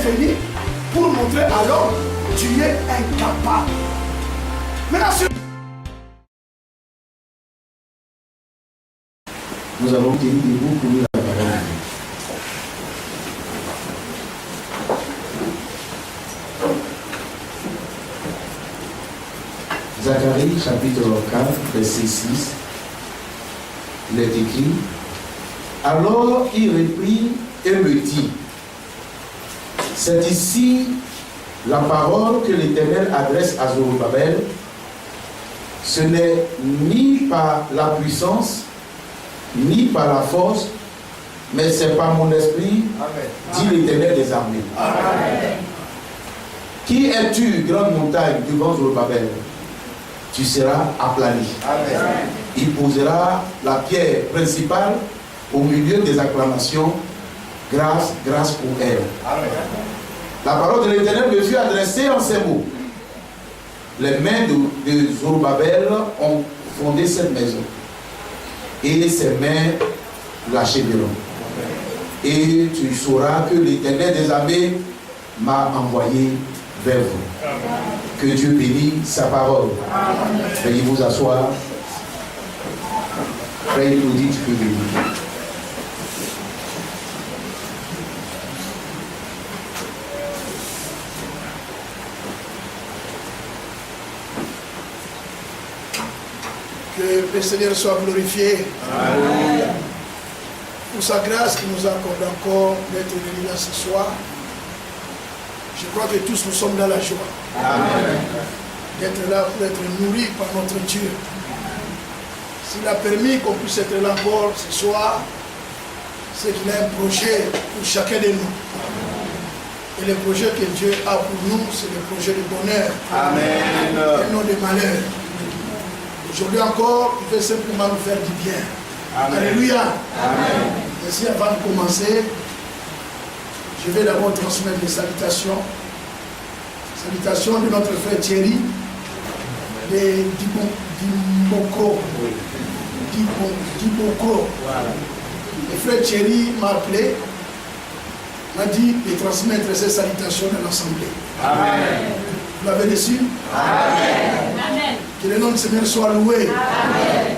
tenir pour montrer à l'homme, tu es incapable. Maintenant, nous allons tenir debout pour lire la parole. Zacharie chapitre 4, verset 6, il est écrit: alors il reprit et me dit, c'est ici la parole que l'Éternel adresse à Zorobabel. Ce n'est ni par la puissance, ni par la force, mais c'est par mon esprit, dit l'Éternel des armées. Amen. Qui es-tu, grande montagne, devant Zorobabel? Tu seras aplani. Amen. Il posera la pierre principale au milieu des acclamations. Grâce, grâce pour elle. Amen. La parole de l'Éternel me fut adressée en ces mots. Les mains de Zorobabel ont fondé cette maison, et ses mains l'achèveront. Et tu sauras que l'Éternel des armées m'a envoyé vers vous. Amen. Que Dieu bénisse sa parole. Veuillez vous asseoir. Frère Claudie, tu peux venir. Que le Seigneur soit glorifié. Alléluia. Pour sa grâce qui nous accorde encore d'être réunis là ce soir. Je crois que tous nous sommes dans la joie. Amen. D'être là pour être nourris par notre Dieu. S'il a permis qu'on puisse être là encore ce soir, c'est qu'il a un projet pour chacun de nous. Et le projet que Dieu a pour nous, c'est le projet de bonheur. Amen. Et non de malheur. Aujourd'hui encore, il veut simplement nous faire du bien. Amen. Alléluia. Amen. Ainsi, avant de commencer, je vais d'abord transmettre les salutations. Salutations de notre frère Thierry, de Dibokro. Le frère Thierry m'a appelé, m'a dit de transmettre ces salutations à l'Assemblée. Amen. Vous l'avez reçu? Amen. Que le nom du Seigneur soit loué. Amen.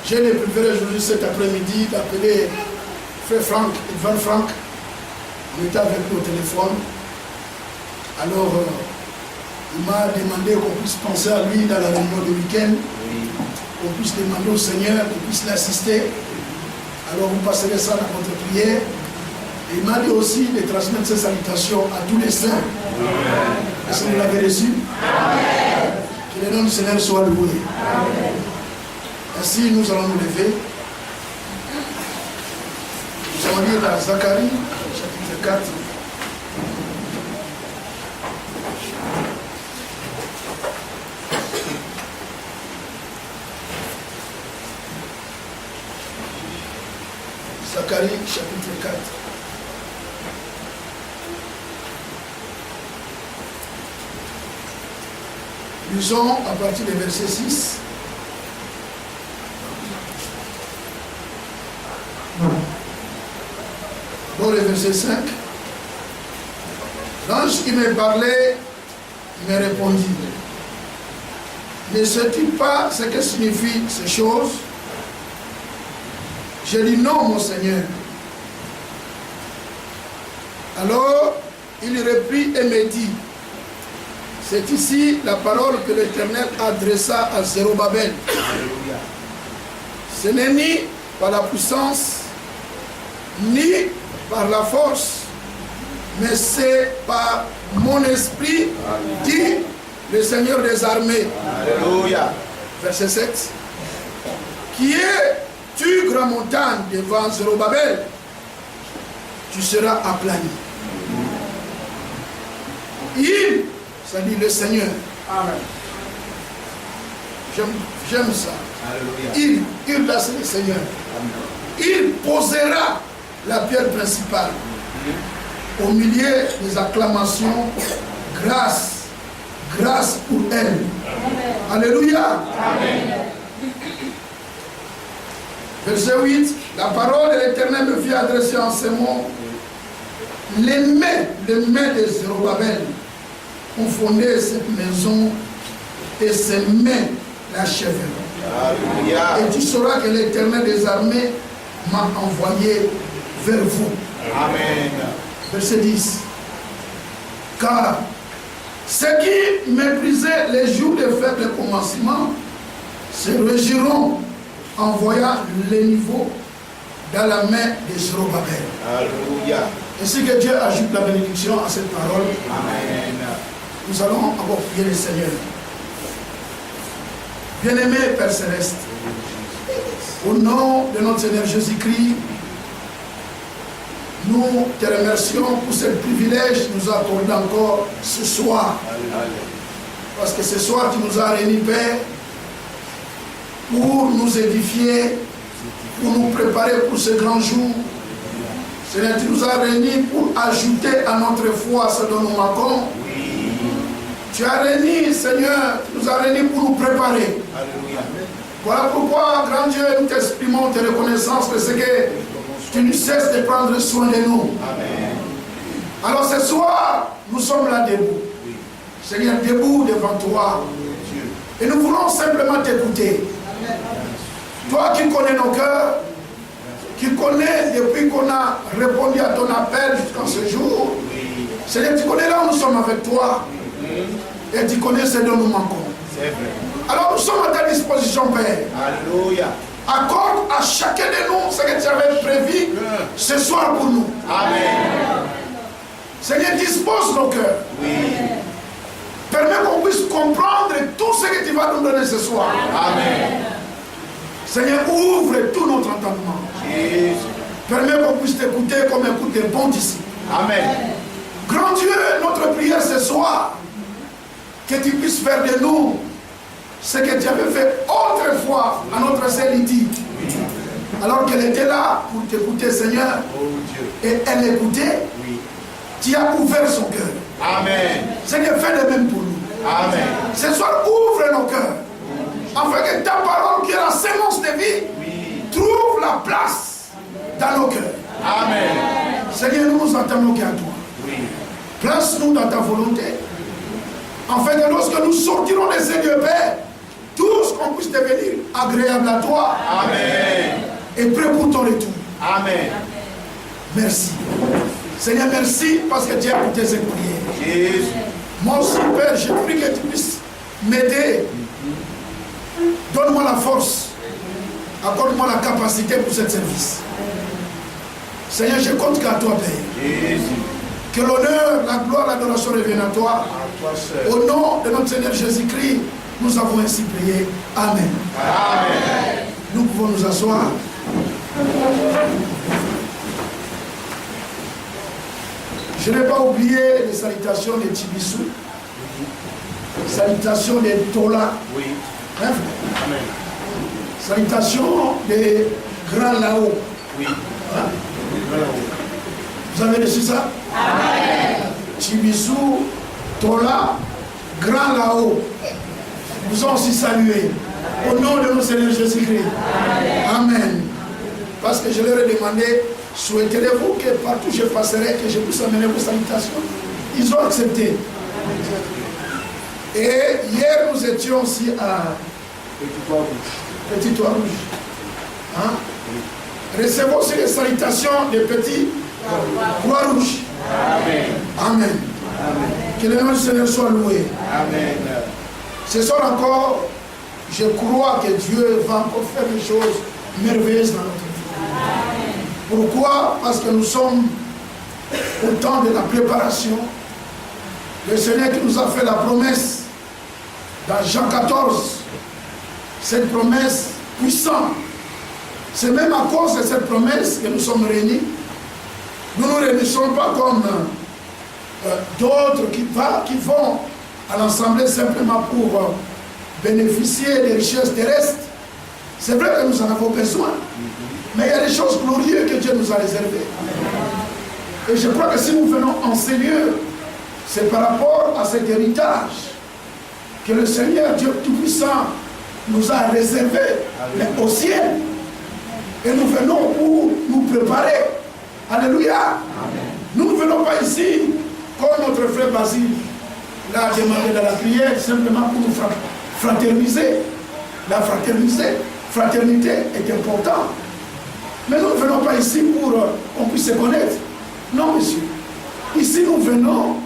J'ai le privilège aujourd'hui cet après-midi d'appeler frère Franck, Ivan Franck. Il était avec nous au téléphone. Alors, il m'a demandé qu'on puisse penser à lui dans la réunion de week-end. Qu'on puisse demander au Seigneur qu'il puisse l'assister. Alors, vous passerez ça dans votre prière. Et il m'a dit aussi de transmettre ses salutations à tous les saints. Est-ce que vous l'avez reçu? Amen. Que le nom du Seigneur soit loué. Amen. Ainsi, nous allons nous lever. Nous allons lire dans Zacharie, chapitre 4. Zacharie, chapitre 4. Lisons à partir du verset 6. Dans le verset 5. L'ange qui me parlait me répondit: ne sais-tu pas ce que signifient ces choses? J'ai dit: non, mon Seigneur. Alors il reprit et me dit: c'est ici la parole que l'Éternel adressa à Zorobabel. Ce n'est ni par la puissance, ni par la force, mais c'est par mon esprit, dit le Seigneur des armées. Alléluia. Verset 7. Qui es-tu, grande montagne, devant Zorobabel? Tu seras aplani. Ça dit le Seigneur. Amen. J'aime ça. Alléluia. Il là, c'est le Seigneur. Amen. Il posera la pierre principale au milieu des acclamations. Grâce, grâce pour elle. Amen. Alléluia. Amen. Verset 8. La parole de l'Éternel me fit adresser en ces mots. les mains de Zérobabel ont fondé cette maison et ses mains l'achèveront. Et tu sauras que l'Éternel des armées m'a envoyé vers vous. Amen. Verset 10. Car ceux qui méprisaient les jours de fête de commencement se réjouiront en voyant les niveaux dans la main de Zérobabel. Alléluia. Ainsi que Dieu ajoute la bénédiction à cette parole. Amen. Nous allons encore prier le Seigneur. Bien-aimé Père Céleste, au nom de notre Seigneur Jésus-Christ, nous te remercions pour ce privilège que nous accordons encore ce soir. Parce que ce soir, tu nous as réunis, Père, pour nous édifier, pour nous préparer pour ce grand jour. Seigneur, tu nous as réunis pour ajouter à notre foi ce dont nous manquons. Tu as réunis, Seigneur, tu nous as réunis pour nous préparer. Alléluia. Voilà pourquoi, grand Dieu, nous t'exprimons tes reconnaissances de ce que tu ne cesses de prendre soin de nous. Amen. Alors ce soir, nous sommes là debout. Seigneur, debout devant toi. Et nous voulons simplement t'écouter. Toi qui connais nos cœurs, qui connais depuis qu'on a répondu à ton appel jusqu'à ce jour. Seigneur, tu connais là où nous sommes avec toi. Et tu connais ce dont nous manquons. C'est vrai. Alors nous sommes à ta disposition, Père. Alléluia. Accorde à chacun de nous ce que tu avais prévu ce soir pour nous. Amen. Seigneur, dispose nos cœurs. Oui. Permets qu'on puisse comprendre tout ce que tu vas nous donner ce soir. Amen. Seigneur, ouvre tout notre entendement. Jésus. Permets qu'on puisse t'écouter comme écoute des bons disciples. Amen. Grand Dieu, notre prière ce soir, que tu puisses faire de nous ce que tu avais fait autrefois à notre sœur Lydie. Alors qu'elle était là pour t'écouter, Seigneur, Oh Dieu. et elle écoutait, Oui. tu as ouvert son cœur. Amen. Seigneur, fais de même pour nous. Amen. Ce soir, ouvre nos cœurs, afin que ta parole, qui est la sémence de vie, Oui. trouve la place dans nos cœurs. Amen. Seigneur, nous nous attendons qu'à toi. Oui. Place-nous dans ta volonté, afin que lorsque nous sortirons de ces lieux, Père, tous qu'on puisse devenir agréable à toi. Amen. Et prêt pour ton retour. Amen. Merci. Seigneur, merci parce que tu as écouté cette prière. Jésus. Moi aussi, Père, je prie que tu puisses m'aider. Donne-moi la force. Accorde-moi la capacité pour ce service. Seigneur, je compte qu'à toi, Père. Jésus. Que l'honneur, la gloire, l'adoration reviennent à toi. À toi seul. Au nom de notre Seigneur Jésus-Christ, nous avons ainsi prié. Amen. Amen. Nous pouvons nous asseoir. Je n'ai pas oublié les salutations de Tibissou. Salutations de Tola. Oui. Hein? Amen. Salutations de Grand Lao. Oui. Hein? Vous avez reçu ça? Amen. Tibissou, Tola, Grand Lao. Vous ont aussi salué. Au nom de notre Seigneur Jésus-Christ. Amen. Parce que je leur ai demandé, souhaiterez-vous que partout je passerai, que je puisse amener vos salutations? Ils ont accepté. Et hier, nous étions aussi à Petit Toit Rouge. Hein? Recevons aussi les salutations des Petits Croix Rouge. Amen. Amen. Amen. Que le nom du Seigneur soit loué. Amen. Ce soir encore, je crois que Dieu va encore faire des choses merveilleuses dans notre vie. Pourquoi? Parce que nous sommes au temps de la préparation. Le Seigneur qui nous a fait la promesse dans Jean 14, cette promesse puissante. C'est même à cause de cette promesse que nous sommes réunis. Nous ne nous réunissons pas comme d'autres qui vont à l'Assemblée simplement pour bénéficier des richesses terrestres. C'est vrai que nous en avons besoin. Mais il y a des choses glorieuses que Dieu nous a réservées. Et je crois que si nous venons en Seigneur, c'est par rapport à cet héritage que le Seigneur Dieu Tout-Puissant nous a réservé, mais au ciel. Et nous venons pour nous préparer. Alléluia. Nous ne venons pas ici, comme notre frère Basile l'a demandé dans la prière, simplement pour nous fraterniser. La fraternité est importante. Mais nous ne venons pas ici pour qu'on puisse se connaître. Non, monsieur. Ici, nous venons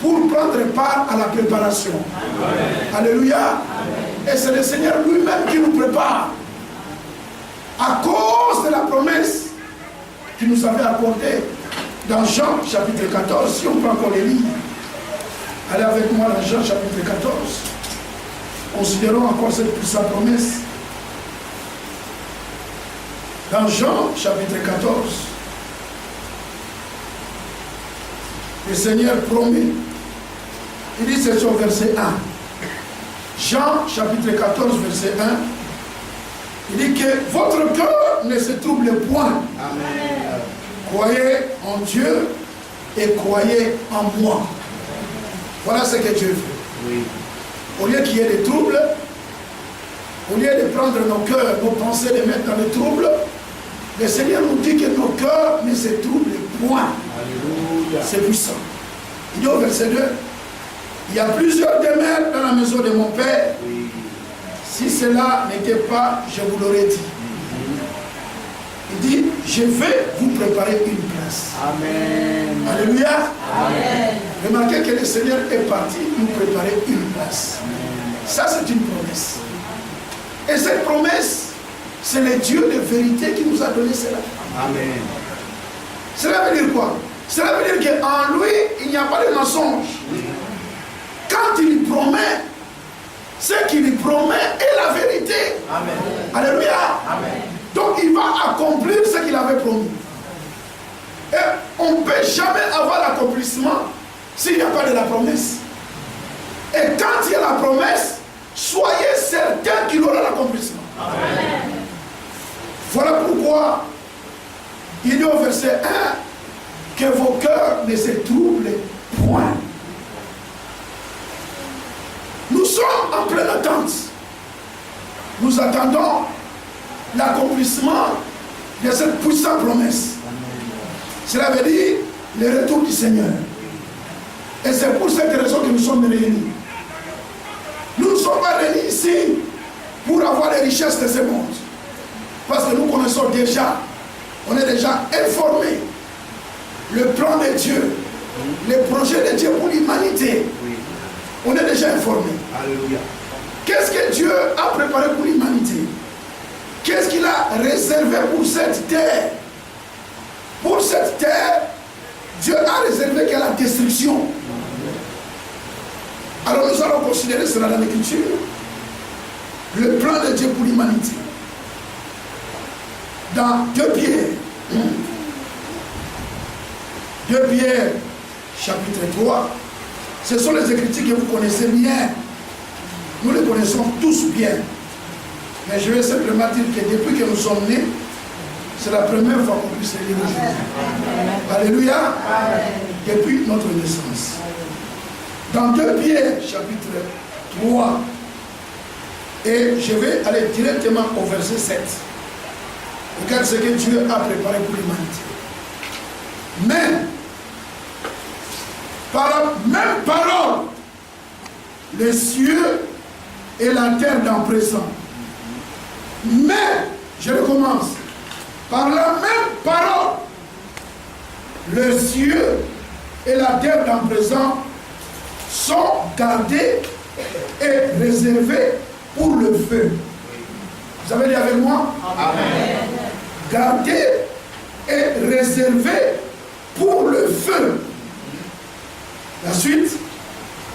pour prendre part à la préparation. Amen. Alléluia. Amen. Et c'est le Seigneur lui-même qui nous prépare. À cause de la promesse qu'il nous avait accordée dans Jean chapitre 14, si on peut encore les lire. Allez avec moi dans Jean chapitre 14. Considérons encore sa promesse. Dans Jean chapitre 14, le Seigneur promet. Il dit c'est au verset 1. Jean chapitre 14 verset 1. Il dit que votre cœur ne se trouble point. Amen. Croyez en Dieu et croyez en moi. Voilà ce que Dieu veut. Oui. Au lieu qu'il y ait des troubles, au lieu de prendre nos cœurs, nos pensées, les mettre dans les troubles, le Seigneur nous dit que nos cœurs ne se troublent point. Alléluia. C'est puissant. Il dit au verset 2, il y a plusieurs demeures dans la maison de mon Père. Oui. Si cela n'était pas, je vous l'aurais dit. Il dit, je vais vous préparer une place. Amen. Alléluia. Amen. Remarquez que le Seigneur est parti nous préparer une place. Amen. Ça, c'est une promesse. Et cette promesse, c'est le Dieu de vérité qui nous a donné cela. Amen. Cela veut dire quoi? Cela veut dire qu'en lui, il n'y a pas de mensonge. Quand il promet, ce qu'il promet est la vérité. Amen. Alléluia. Amen. Donc il va accomplir ce qu'il avait promis. Et on ne peut jamais avoir l'accomplissement s'il n'y a pas de la promesse. Et quand il y a la promesse, soyez certains qu'il aura l'accomplissement. Amen. Voilà pourquoi il dit au verset 1 que vos cœurs ne se troublent point. Nous sommes en pleine attente. Nous attendons l'accomplissement de cette puissante promesse. Cela veut dire le retour du Seigneur. Et c'est pour cette raison que nous sommes réunis. Nous ne sommes pas réunis ici pour avoir les richesses de ce monde. Parce que nous connaissons déjà, on est déjà informés. Le plan de Dieu, les projets de Dieu pour l'humanité. On est déjà informés. Alléluia. Qu'est-ce que Dieu a préparé pour l'humanité? Qu'est-ce qu'il a réservé pour cette terre? Pour cette terre, Dieu a réservé qu'à la destruction. Alors nous allons considérer cela dans l'Écriture. Le plan de Dieu pour l'humanité. Dans 2 Pierre. 2 Pierre, chapitre 3. Ce sont les Écritures que vous connaissez bien. Nous les connaissons tous bien. Mais je vais simplement dire que depuis que nous sommes nés, c'est la première fois qu'on puisse lire aujourd'hui. Alléluia. Amen. Depuis notre naissance. Dans 2 Pierre, chapitre 3, et je vais aller directement au verset 7. Regarde ce que Dieu a préparé pour l'humanité. Mais, par la même parole, les cieux et la terre dans présent. Mais, je recommence, par la même parole, les cieux et la terre dans présent sont gardés et réservés pour le feu. Vous avez dit avec moi? Amen. Gardés et réservés pour le feu. La suite,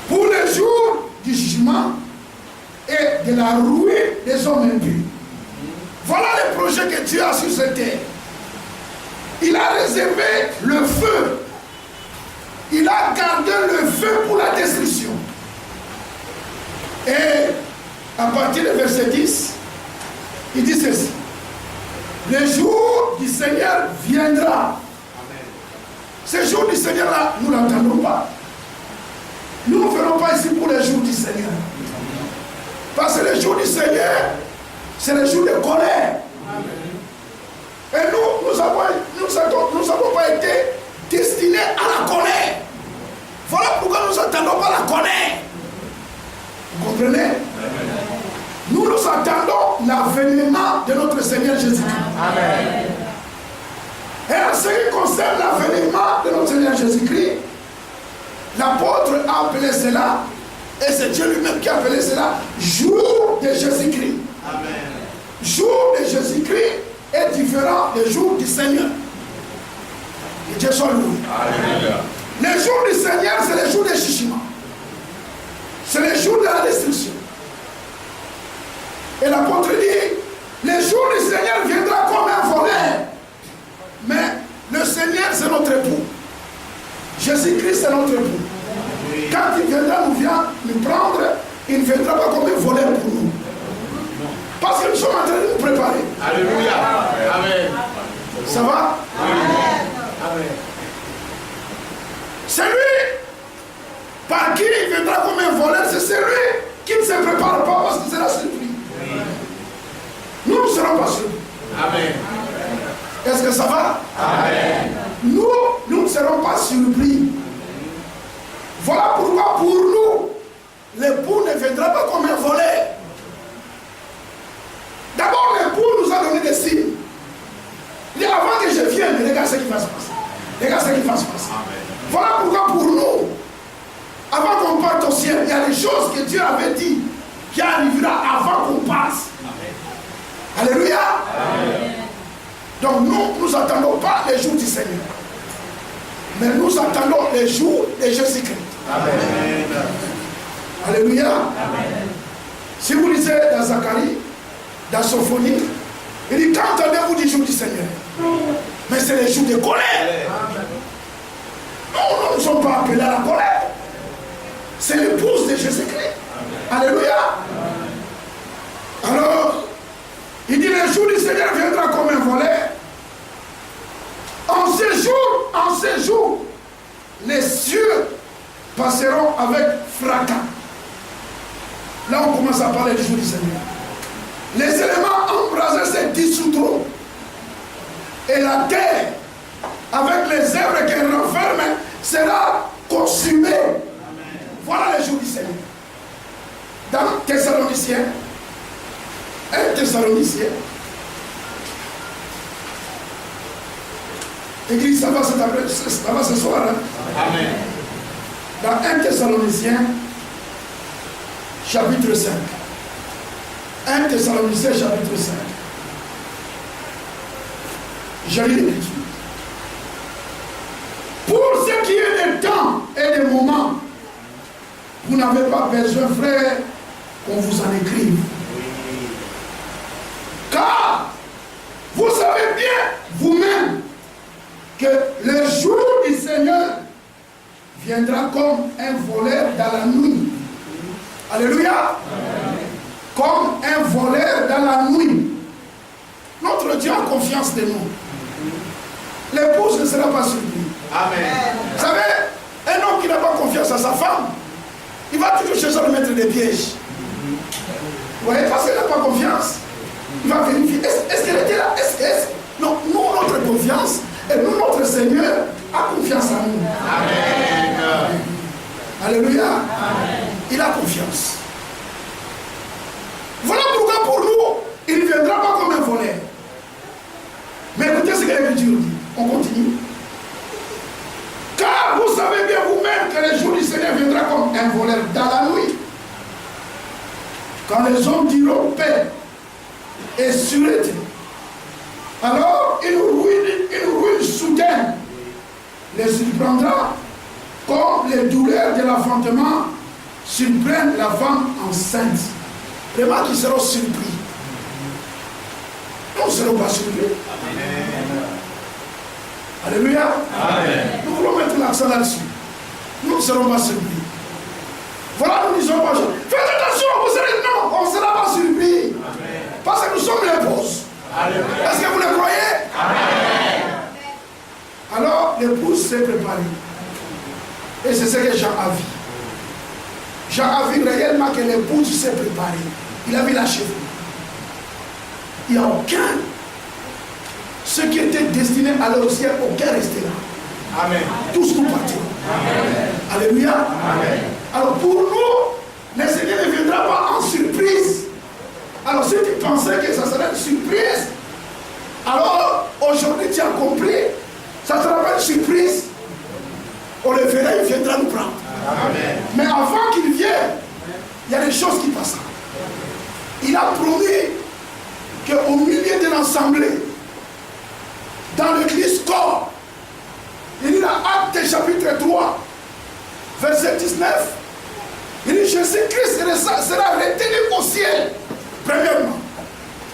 pour le jour du jugement et de la ruée des hommes impurs. Voilà le projet que Dieu a sur cette terre. Il a réservé le feu. Il a gardé le feu pour la destruction. Et à partir du verset 10, il dit ceci. Le jour du Seigneur viendra. Amen. Ce jour du Seigneur-là, nous ne l'entendons pas. Nous ne venons pas ici pour le jour du Seigneur. Parce que le jour du Seigneur, c'est le jour de colère. Amen. Et nous n'avons pas été destinés à la connaître. Voilà pourquoi nous attendons pas la connaître. Vous comprenez? Nous attendons l'avènement de notre Seigneur Jésus-Christ. Amen. Et en ce qui concerne l'avènement de notre Seigneur Jésus-Christ, l'apôtre a appelé cela, et c'est Dieu lui-même qui a appelé cela, jour de Jésus-Christ. Amen. Jour de Jésus-Christ est différent des jours du Seigneur. Et Dieu soit loué. Les jours du Seigneur, c'est les jours des chichiments. C'est les jours de la destruction. Et l'apôtre dit, les jours du Seigneur viendra comme un voleur. Mais le Seigneur, c'est notre époux. Jésus-Christ, c'est notre époux. Quand il viendra nous prendre, il ne viendra pas comme un voleur pour nous. Parce que nous sommes en train de nous préparer. Alléluia. Amen. Ça va? Amen. C'est lui par qui il viendra comme un voleur. C'est celui qui ne se prépare pas parce qu'il sera surpris. Nous ne serons pas surpris. Amen. Est-ce que ça va? Amen. Nous ne serons pas surpris. Voilà pourquoi pour nous, l'époux ne viendra pas comme un voleur. D'abord, l'époux nous a donné des signes. Il dit avant que je vienne, regarde ce qui va se passer. Regarde ce qui va se passer. Voilà pourquoi pour nous, avant qu'on parte au ciel, il y a des choses que Dieu avait dit qui arrivera avant qu'on passe. Alléluia. Amen. Donc nous n'attendons pas les jours du Seigneur. Mais nous attendons les jours de Jésus-Christ. Amen. Alléluia. Amen. Si vous lisez dans Zacharie, dans Sophonie, il dit quand entendez-vous du jour du Seigneur? Mais c'est les jours de colère. Nous ne sommes pas appelés à la colère. C'est l'épouse de Jésus-Christ. Alléluia. Alors, il dit le jour du Seigneur viendra comme un voleur. En ces jours, les cieux passeront avec fracas. Là, on commence à parler du jour du Seigneur. Les éléments embrasés se dissoudront. Et la terre, avec les œuvres qu'elle renferme, sera consumée. Voilà le jour du Seigneur. Dans Thessaloniciens, 1 Thessaloniciens, Église, ça va ce soir. Hein? Amen. Dans 1 Thessaloniciens, chapitre 5. 1 Thessaloniciens, chapitre 5. Je lis l'écriture. Pour ce qui est des temps et des moments, vous n'avez pas besoin, frère, qu'on vous en écrive. Car vous savez bien vous-même que le jour du Seigneur viendra comme un voleur dans la nuit. Alléluia. Amen. Comme un voleur dans la nuit. Notre Dieu a confiance de nous. L'épouse ne sera pas surpris. Amen. Vous savez, un homme qui n'a pas confiance à sa femme, il va toujours chercher à lui mettre des pièges. Vous voyez, parce qu'il n'a pas confiance. Il va vérifier. Est-ce qu'elle était là? Non, nous, notre confiance, et nous, notre Seigneur, a confiance en nous. Amen. Alléluia. Amen. Il a confiance. Voilà pourquoi pour nous, il ne viendra pas comme un voleur. Mais écoutez ce que l'Écriture dit. On continue. Car vous savez bien vous-même que le jour du Seigneur viendra comme un voleur dans la nuit. Quand les hommes diront paix et sûreté, alors une ruine soudaine les surprendra comme les douleurs de l'enfantement surprennent la femme enceinte. Vraiment qu'ils seront surpris. Nous ne serons pas surpris. Amen. Alléluia. Amen. Nous voulons mettre l'accent là-dessus. Nous ne serons pas surpris. Voilà, nous disons pas. Faites attention, vous serez. Non, on ne sera pas surpris. Amen. Parce que nous sommes l'épouse. Est-ce que vous le croyez? Amen. Alors, l'épouse s'est préparée. Et c'est ce que Jean a vu. Jean a vu réellement que l'épouse s'est préparée. Il avait la cheveux. Il n'y a aucun. Ceux qui étaient destinés à aller au ciel, aucun resté là. Amen. Tous nous partirons. Alléluia. Amen. Alors pour nous, le Seigneur ne viendra pas en surprise. Alors si tu pensais que ça serait une surprise, alors aujourd'hui tu as compris, ça ne sera pas une surprise. On le verra, il viendra nous prendre. Amen. Mais avant qu'il vienne, il y a des choses qui passent. Il a promis qu'au milieu de l'assemblée, dans l'église corps, il dit dans Actes chapitre 3, verset 19, il dit Jésus-Christ sera retenu au ciel, premièrement,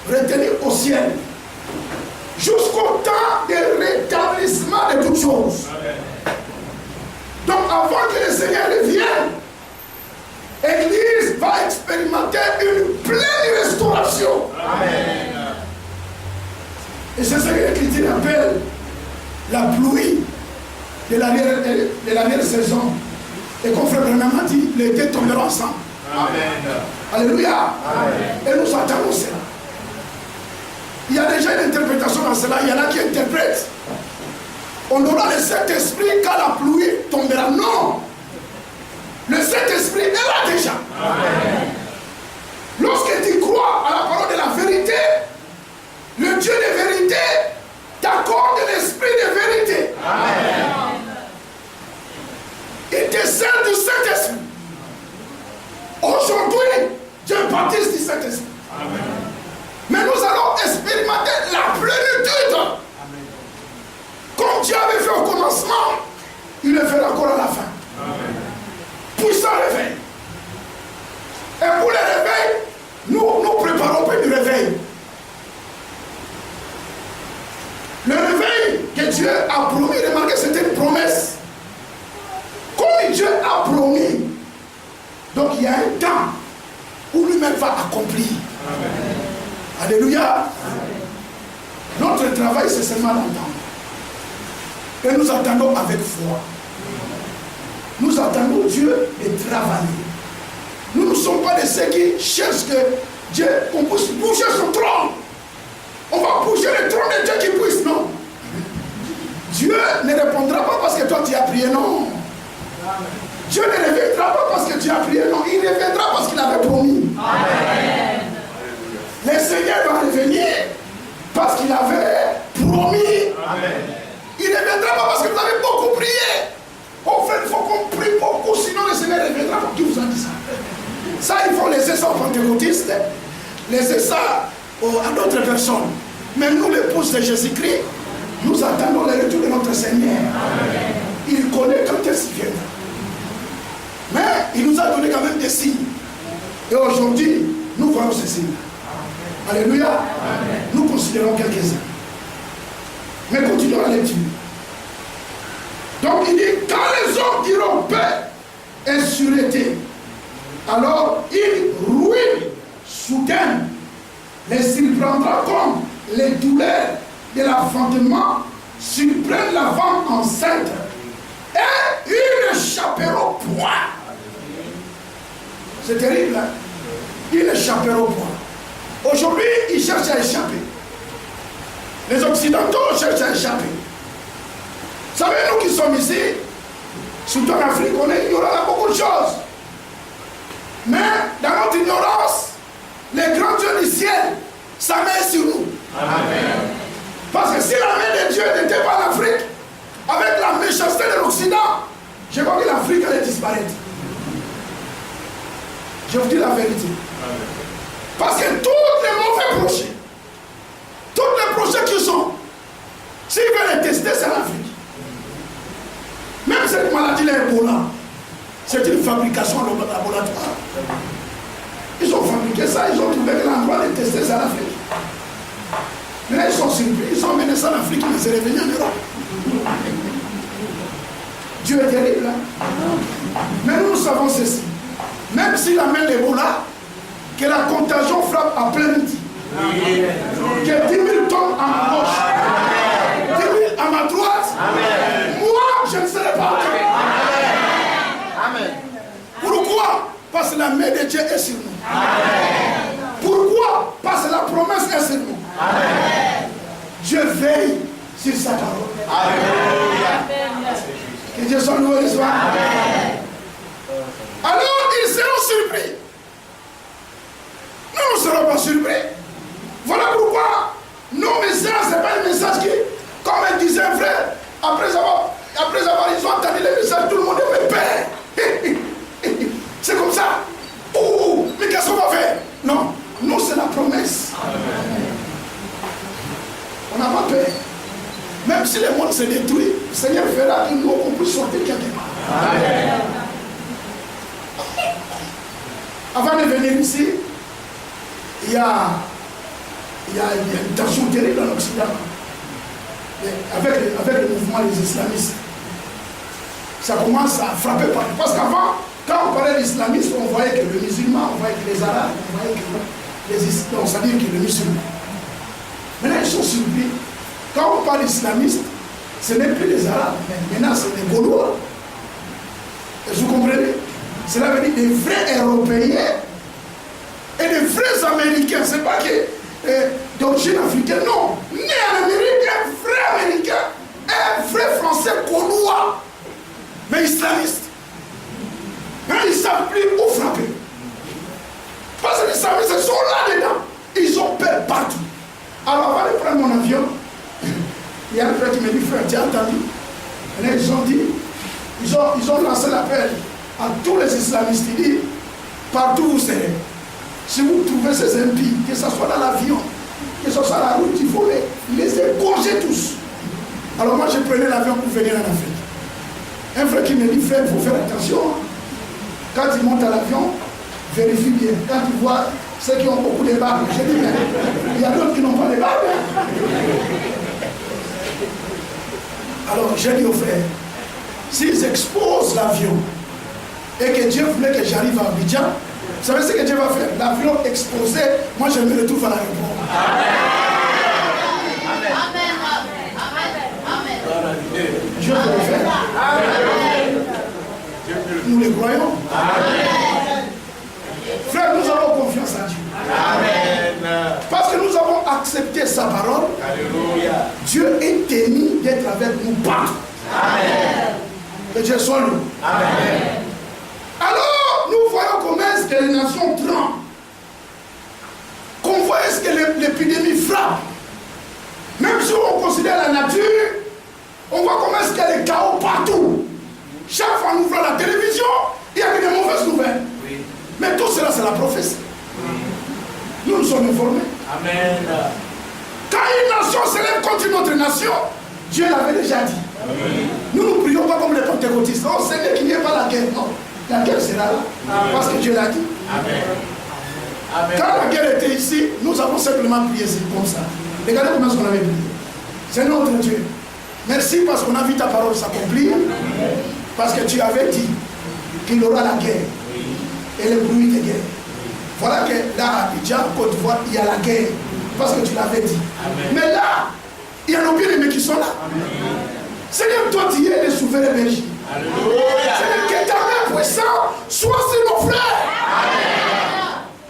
retenu au ciel, jusqu'au temps de rétablissement de toutes choses. Amen. Donc avant que le Seigneur revienne, l'Église va expérimenter une pleine restauration. Amen. Et c'est ce que l'Écriture appelle la pluie de l'arrière-saison. Et comme Frère Branham a dit, les deux tomberont ensemble. Amen. Alléluia. Amen. Et nous attendons cela. Il y a déjà une interprétation dans cela. Il y en a qui interprètent. On aura le Saint-Esprit quand la pluie tombera. Non. Le Saint-Esprit est là déjà. Amen. Lorsque tu crois à la parole de la vérité, le Dieu de vérité t'accorde l'esprit de vérité. Amen. Il te sert du Saint-Esprit. Aujourd'hui, Dieu baptise du Saint-Esprit. Amen. Mais nous allons expérimenter la plénitude. Comme Dieu avait fait au commencement, il le fera encore à la fin. Amen. Puissant réveil. Et pour le réveil, nous préparons plus du réveil. Le réveil que Dieu a promis, remarquez, c'était une promesse. Comme Dieu a promis, donc il y a un temps où lui-même va accomplir. Amen. Alléluia. Notre travail, c'est seulement d'entendre. Et nous attendons avec foi. Nous attendons Dieu de travailler. Nous ne sommes pas de ceux qui cherchent que Dieu, qu'on puisse bouger son trône. On va bouger le trône de Dieu qui puisse, non. Dieu ne répondra pas parce que toi tu as prié, non. Dieu ne reviendra pas parce que tu as prié, non. Il reviendra parce qu'il avait promis. Amen. Le Seigneur va revenir parce qu'il avait promis. Amen. Il ne reviendra pas parce que vous avez beaucoup prié. Oh frère, il faut qu'on prie beaucoup, sinon le Seigneur reviendra. Qui vous a dit ça? Ça, il faut laisser ça aux pentecôtistes, laisser ça à d'autres personnes. Mais nous, l'épouse de Jésus-Christ, nous attendons le retour de notre Seigneur. Amen. Il connaît quand est-ce qu'il viendra. Mais il nous a donné quand même des signes. Et aujourd'hui, nous voyons ces signes. Alléluia. Amen. Nous considérons quelques-uns. Mais continuons à lecture. Donc il dit, quand les hommes diront paix et sûreté, alors il ruine soudaine les surprendra comme les douleurs de l'enfantement surprennent la femme enceinte et ils n'échapperont point. C'est terrible, hein? Ils n'échapperont point. Aujourd'hui, ils cherchent à échapper. Les Occidentaux cherchent à échapper. Vous savez, nous qui sommes ici, surtout en Afrique, on est ignorants à beaucoup de choses. Mais dans notre ignorance, les grands dieux du ciel, sa main est sur nous. Amen. Parce que si la main de Dieu n'était pas en Afrique, avec la méchanceté de l'Occident, je crois que l'Afrique allait disparaître. Je vous dis la vérité. Amen. Parce que tous les mauvais projets, tous les projets qui sont, s'ils veulent les tester, c'est l'Afrique. Même cette maladie, l'Ebola, c'est une fabrication laboratoire. Ils ont fabriqué ça, ils ont trouvé que l'endroit de tester, c'est l'Afrique. Mais là, ils sont surpris, ils ont mené ça en Afrique, mais c'est revenu en Europe. Dieu est terrible, hein? Mais nous savons ceci. Même si la main d'Ebola, que la contagion frappe à plein midi, que 10 000 tombent à ma gauche, 10 000 à ma droite, moi, je ne serai pas. Amen. Pourquoi? Parce que la main de Dieu est sur nous. Amen. Pourquoi? Parce que la promesse est sur nous. Amen. Dieu veille sur sa parole. Alléluia. Que Dieu soit loué, n'est-ce pas? Alors ils seront surpris. Nous ne serons pas surpris. Voilà pourquoi nos messages, ce n'est pas un message qui, comme elle disait un frère, après avoir ils ont entendu les messages, tout le monde est peur. C'est comme ça. Oh, mais qu'est-ce qu'on va faire? Non, nous c'est la promesse. On n'a pas peur. Même si le monde se détruit, le Seigneur fera que nous on puisse sortir quelque part. Amen. Avant de venir ici, il y a une tension terrible en Occident. Avec le mouvement des islamistes. Ça commence à frapper partout. Parce qu'avant, quand on parlait d'islamistes, on voyait que le musulman, on voyait que les arabes, on voyait que les islamistes, c'est-à-dire que le musulman. Maintenant, ils sont surpris. Quand on parle d'islamiste, ce n'est plus les arabes, mais maintenant c'est les Gaulois. Et vous comprenez? Cela veut dire des vrais Européens et des vrais Américains. Ce n'est pas que d'origine africaine, non. Né en Amérique, un vrai Américain, un vrai Français Gaulois, mais islamiste. Mais ils ne savent plus où frapper. Parce que les islamistes sont là-dedans. Ils ont peur partout. Alors avant de prendre mon avion, il y a un frère qui me dit, frère, tu as entendu? Et là, ils ont lancé l'appel à tous les islamistes. Il dit, partout où vous serez, si vous trouvez ces impies, que ce soit dans l'avion, que ce soit la route, il faut les égorger tous. Alors moi, je prenais l'avion pour venir en Afrique. Un frère qui me dit, frère, il faut faire attention. Quand il monte à l'avion, vérifie bien. Quand il voit ceux qui ont beaucoup de barbes, je dis, mais il y a d'autres qui n'ont pas de barbes. Alors j'ai dit au frère, s'ils exposent l'avion et que Dieu voulait que j'arrive à Abidjan, vous savez ce que Dieu va faire? L'avion exposé, moi je me retrouve à l'aéroport. Amen. Dieu peut le faire. Amen. Nous le croyons. Amen. Frère, nous avons confiance en Dieu. Amen. Parce que nous avons accepté sa parole. Alléluia. Dieu est tenu d'être avec nous partout. Amen. Que Dieu soit loué. Amen. Alors, nous voyons comment est-ce que les nations tremblent. Qu'on voit est-ce que l'épidémie frappe. Même si on considère la nature, on voit comment est-ce qu'il y a des chaos partout. Chaque fois nous ouvrons la télévision, il y a des mauvaises nouvelles. Oui. Mais tout cela, c'est la prophétie. Oui. Nous sommes informés. Amen. Quand une nation s'élève contre une autre nation, Dieu l'avait déjà dit. Amen. Nous ne prions pas comme les pentecôtistes. Oh Seigneur, qu'il n'y ait pas la guerre. Non. La guerre sera là. Amen. Parce que Dieu l'a dit. Amen. Amen. Quand la guerre était ici, nous avons simplement prié comme ça. Regardez comment est-ce qu'on avait prié. C'est notre Dieu. Merci parce qu'on a vu ta parole s'accomplir. Parce que tu avais dit qu'il y aura la guerre et le bruit de guerre. Voilà que là, à Abidjan, Côte d'Ivoire, il y a la guerre. Parce que tu l'avais dit. Amen. Mais là, il y a nos bien-aimés qui sont là. Amen. Seigneur, toi, tu es le souverain berger. Seigneur, que ta main puissante soit sur nos frères.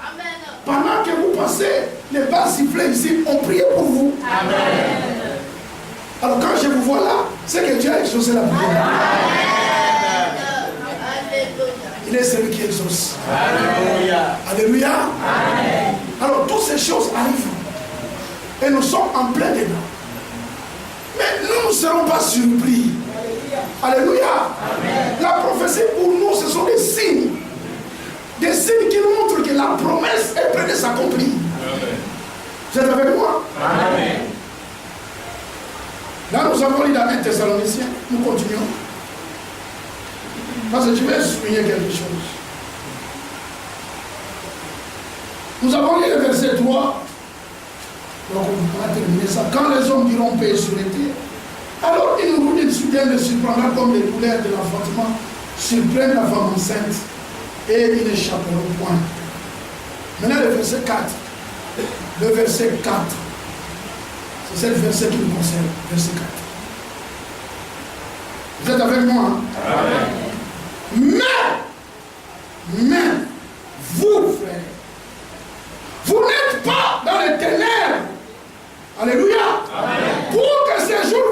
Amen. Pendant que vous passez les bas sifflets ici, on prie pour vous. Amen. Alors quand je vous vois là, c'est que Dieu a exaucé la prière. Il est celui qui exauce. Alléluia. Alléluia. Amen. Alors toutes ces choses arrivent. Et nous sommes en plein dedans. Mais nous ne serons pas surpris. Alléluia. Amen. La prophétie pour nous, ce sont des signes. Des signes qui montrent que la promesse est près de s'accomplir. Vous êtes avec moi? Amen. Là, nous avons lu dans 1 Thessaloniciens. Nous continuons. Parce que je vais souligner quelque chose. Nous avons lu le verset 3. Donc, on va terminer ça. Quand les hommes diront paix sur les terres, alors ils nous disent soudain le surprendra comme les douleurs de l'enfantement surprennent la femme enceinte et ils n'échapperont point. Maintenant, le verset 4. Le verset 4. C'est le verset qui nous concerne. Verset 4. Vous êtes avec moi? Hein? Amen. Mais, vous, frères, vous n'êtes pas dans les ténèbres. Alléluia. Amen. Pour que ces jours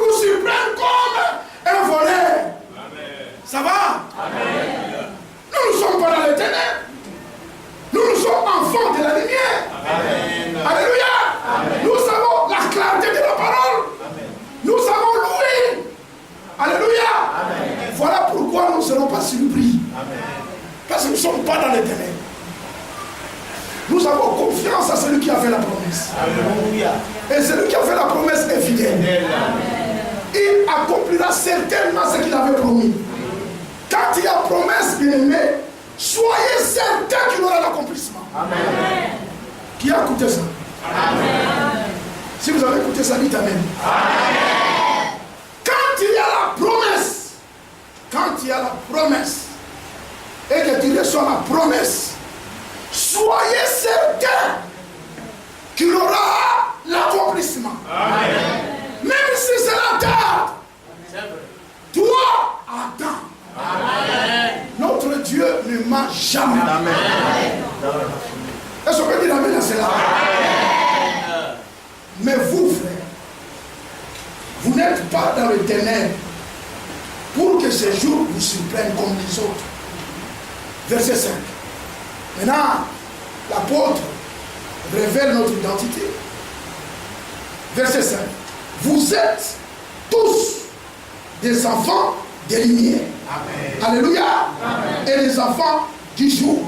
si nous ne sommes pas dans les ténèbres, nous avons confiance à celui qui a fait la promesse. Alléluia. Et celui qui a fait la promesse est fidèle. Il accomplira certainement ce qu'il avait promis. Quand il y a promesse, bien aimé, soyez certain qu'il aura l'accomplissement. Amen. Qui a écouté ça? Amen. Si vous avez écouté ça, dites Amen. Amen. Quand il y a la promesse, et que tu reçois la promesse, soyez certain qu'il aura l'accomplissement. Même si c'est la tarde, toi attends. Notre Dieu ne ment jamais. Est-ce qu'on peut dire Amen à cela? Mais vous, frères, vous n'êtes pas dans le ténèbre pour que ces jours vous surprennent comme les autres. Verset 5. Maintenant, l'apôtre révèle notre identité. Verset 5. Vous êtes tous des enfants des lumières. Amen. Alléluia. Amen. Et les enfants du jour.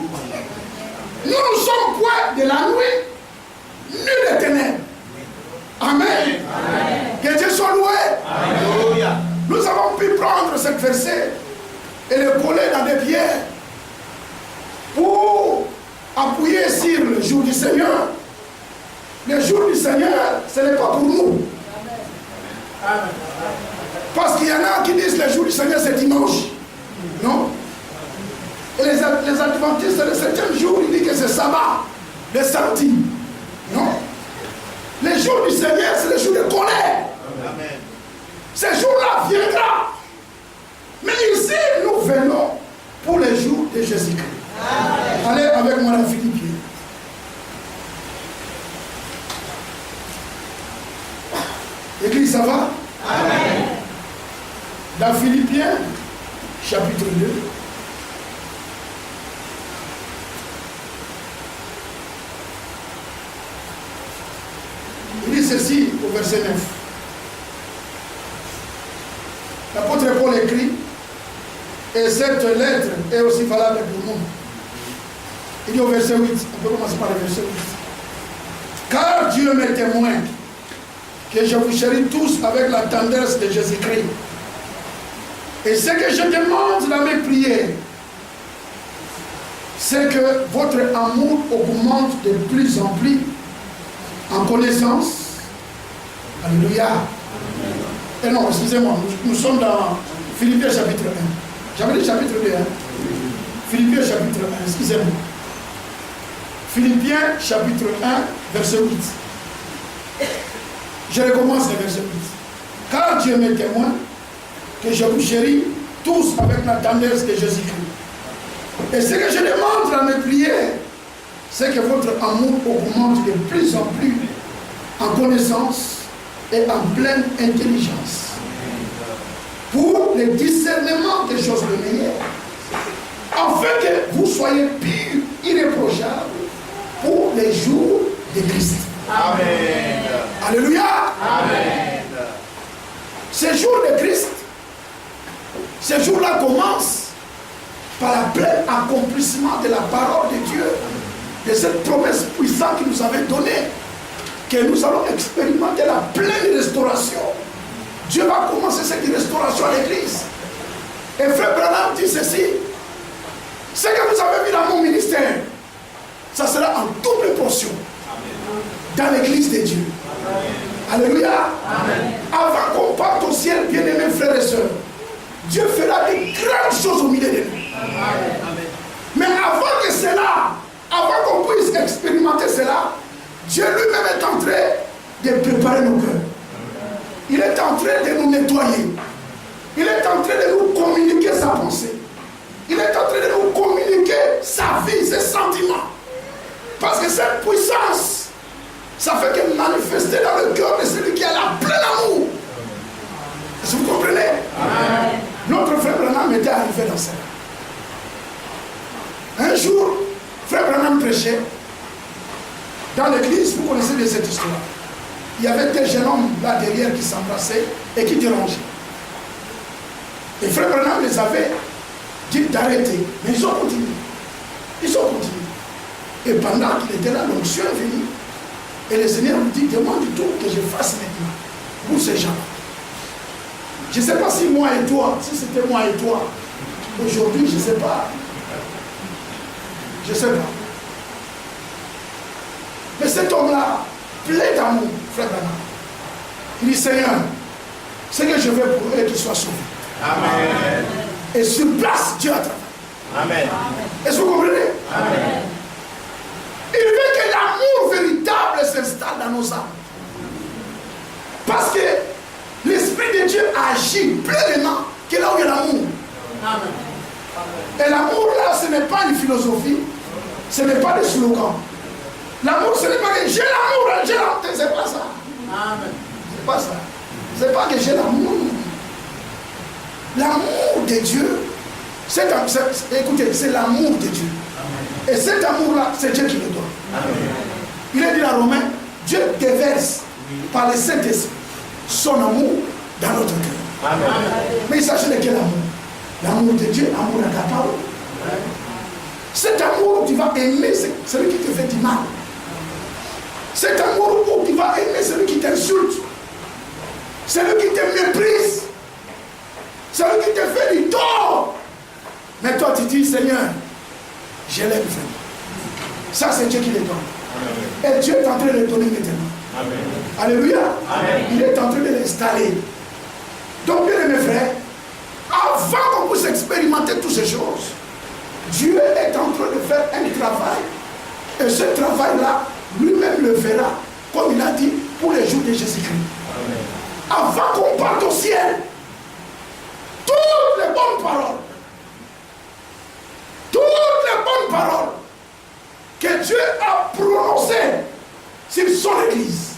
Nous ne sommes point de la nuit, ni des ténèbres. Amen. Amen. Que Dieu soit loué. Alléluia. Nous avons pu prendre ce verset et le coller dans des pierres pour appuyer sur le jour du Seigneur. Le jour du Seigneur, ce n'est pas pour nous. Amen. Parce qu'il y en a qui disent que le jour du Seigneur c'est dimanche. Non. Et les adventistes, le 7e jour, ils disent que c'est sabbat, le samedi. Non. Le jour du Seigneur, c'est le jour de colère. Amen. Ce jour-là viendra. Mais ici, nous venons pour le jour de Jésus-Christ. Allez avec moi dans Philippiens. Église, ça va? Amen. Dans Philippiens, chapitre 2. Il dit ceci au verset 9. L'apôtre Paul écrit, et cette lettre est aussi valable pour nous. Il dit au verset 8, on peut commencer par le verset 8. Car Dieu m'est témoin que je vous chéris tous avec la tendresse de Jésus-Christ. Et ce que je demande dans mes prières, c'est que votre amour augmente de plus en plus en connaissance. Alléluia. Et non, excusez-moi, nous sommes dans Philippiens chapitre 1. J'avais dit chapitre 2. Philippiens chapitre 1, excusez-moi. Philippiens chapitre 1, verset 8. Je recommence le verset 8. Car Dieu m'est témoin que je vous chéris tous avec la tendresse de Jésus-Christ. Et ce que je demande dans mes prières, c'est que votre amour augmente de plus en plus en connaissance et en pleine intelligence pour le discernement des choses de meilleures, afin que vous soyez purs, irréprochables pour les jours de Christ. Amen. Alléluia. Amen. Ce jour de Christ, ce jour-là commence par la pleine accomplissement de la parole de Dieu, de cette promesse puissante qu'il nous avait donnée, que nous allons expérimenter la pleine restauration. Dieu va commencer cette restauration à l'église. Et frère Branham dit ceci, ce que vous avez vu dans mon ministère, ça sera en double portion dans l'église de Dieu. Amen. Alléluia. Amen. Avant qu'on parte au ciel, bien-aimés frères et sœurs, Dieu fera de grandes choses au milieu de nous. Amen. Mais avant que cela, avant qu'on puisse expérimenter cela, Dieu lui-même est en train de préparer nos cœurs. Il est en train de nous nettoyer. Il est en train de nous communiquer sa pensée. Il est en train de nous communiquer sa vie, ses sentiments. Parce que cette puissance, ça fait que manifester dans le cœur de celui qui a la pleine amour. Est-ce que vous comprenez? Amen. Notre frère Branham était arrivé dans cela. Un jour, frère Branham prêchait dans l'église. Vous connaissez bien cette histoire. Il y avait des jeunes hommes là derrière qui s'embrassaient et qui dérangeaient. Et frère Branham les avait dit d'arrêter. Mais ils ont continué. Ils ont continué. Et pendant qu'il était là, l'onction est venue. Et le Seigneur lui dit, demande tout que je fasse maintenant pour ces gens. Je ne sais pas si moi et toi, si c'était moi et toi, aujourd'hui, je ne sais pas. Je ne sais pas. Mais cet homme-là, plein d'amour, frère Branham. Il dit, Seigneur, ce que je veux pour eux, qu'ils soient sauvés. Amen. Et sur place, Dieu a travaillé. Amen. Est-ce que vous comprenez? Amen. Il veut que l'amour véritable s'installe dans nos âmes. Parce que l'Esprit de Dieu agit pleinement que là où il y a l'amour. Et l'amour là, ce n'est pas une philosophie, ce n'est pas des slogans. L'amour, ce n'est pas que j'ai l'amour, c'est pas ça. C'est pas ça. C'est pas que j'ai l'amour. L'amour de Dieu, écoutez, c'est l'amour de Dieu. Amen. Et cet amour-là, c'est Dieu qui le donne. Amen. Il est dit à Romains, Dieu déverse par le Saint-Esprit son amour dans notre cœur. Amen. Mais il s'agit de quel amour? L'amour de Dieu, l'amour de la parole. Cet amour où tu vas aimer celui qui te fait du mal. Cet amour où tu vas aimer celui qui t'insulte. Celui qui te méprise. Celui qui te fait du tort. Mais toi tu dis, Seigneur, je l'aime vraiment. Ça c'est Dieu qui le donne. Amen. Et Dieu est en train de le donner maintenant. Amen. Alléluia. Amen. Il est en train de l'installer. Donc bien mes frères, avant qu'on puisse expérimenter toutes ces choses, Dieu est en train de faire un travail. Et ce travail-là, lui-même le verra, comme il a dit, pour les jours de Jésus-Christ. Avant qu'on parte au ciel, toutes les bonnes paroles, que Dieu a prononcées sur son Église.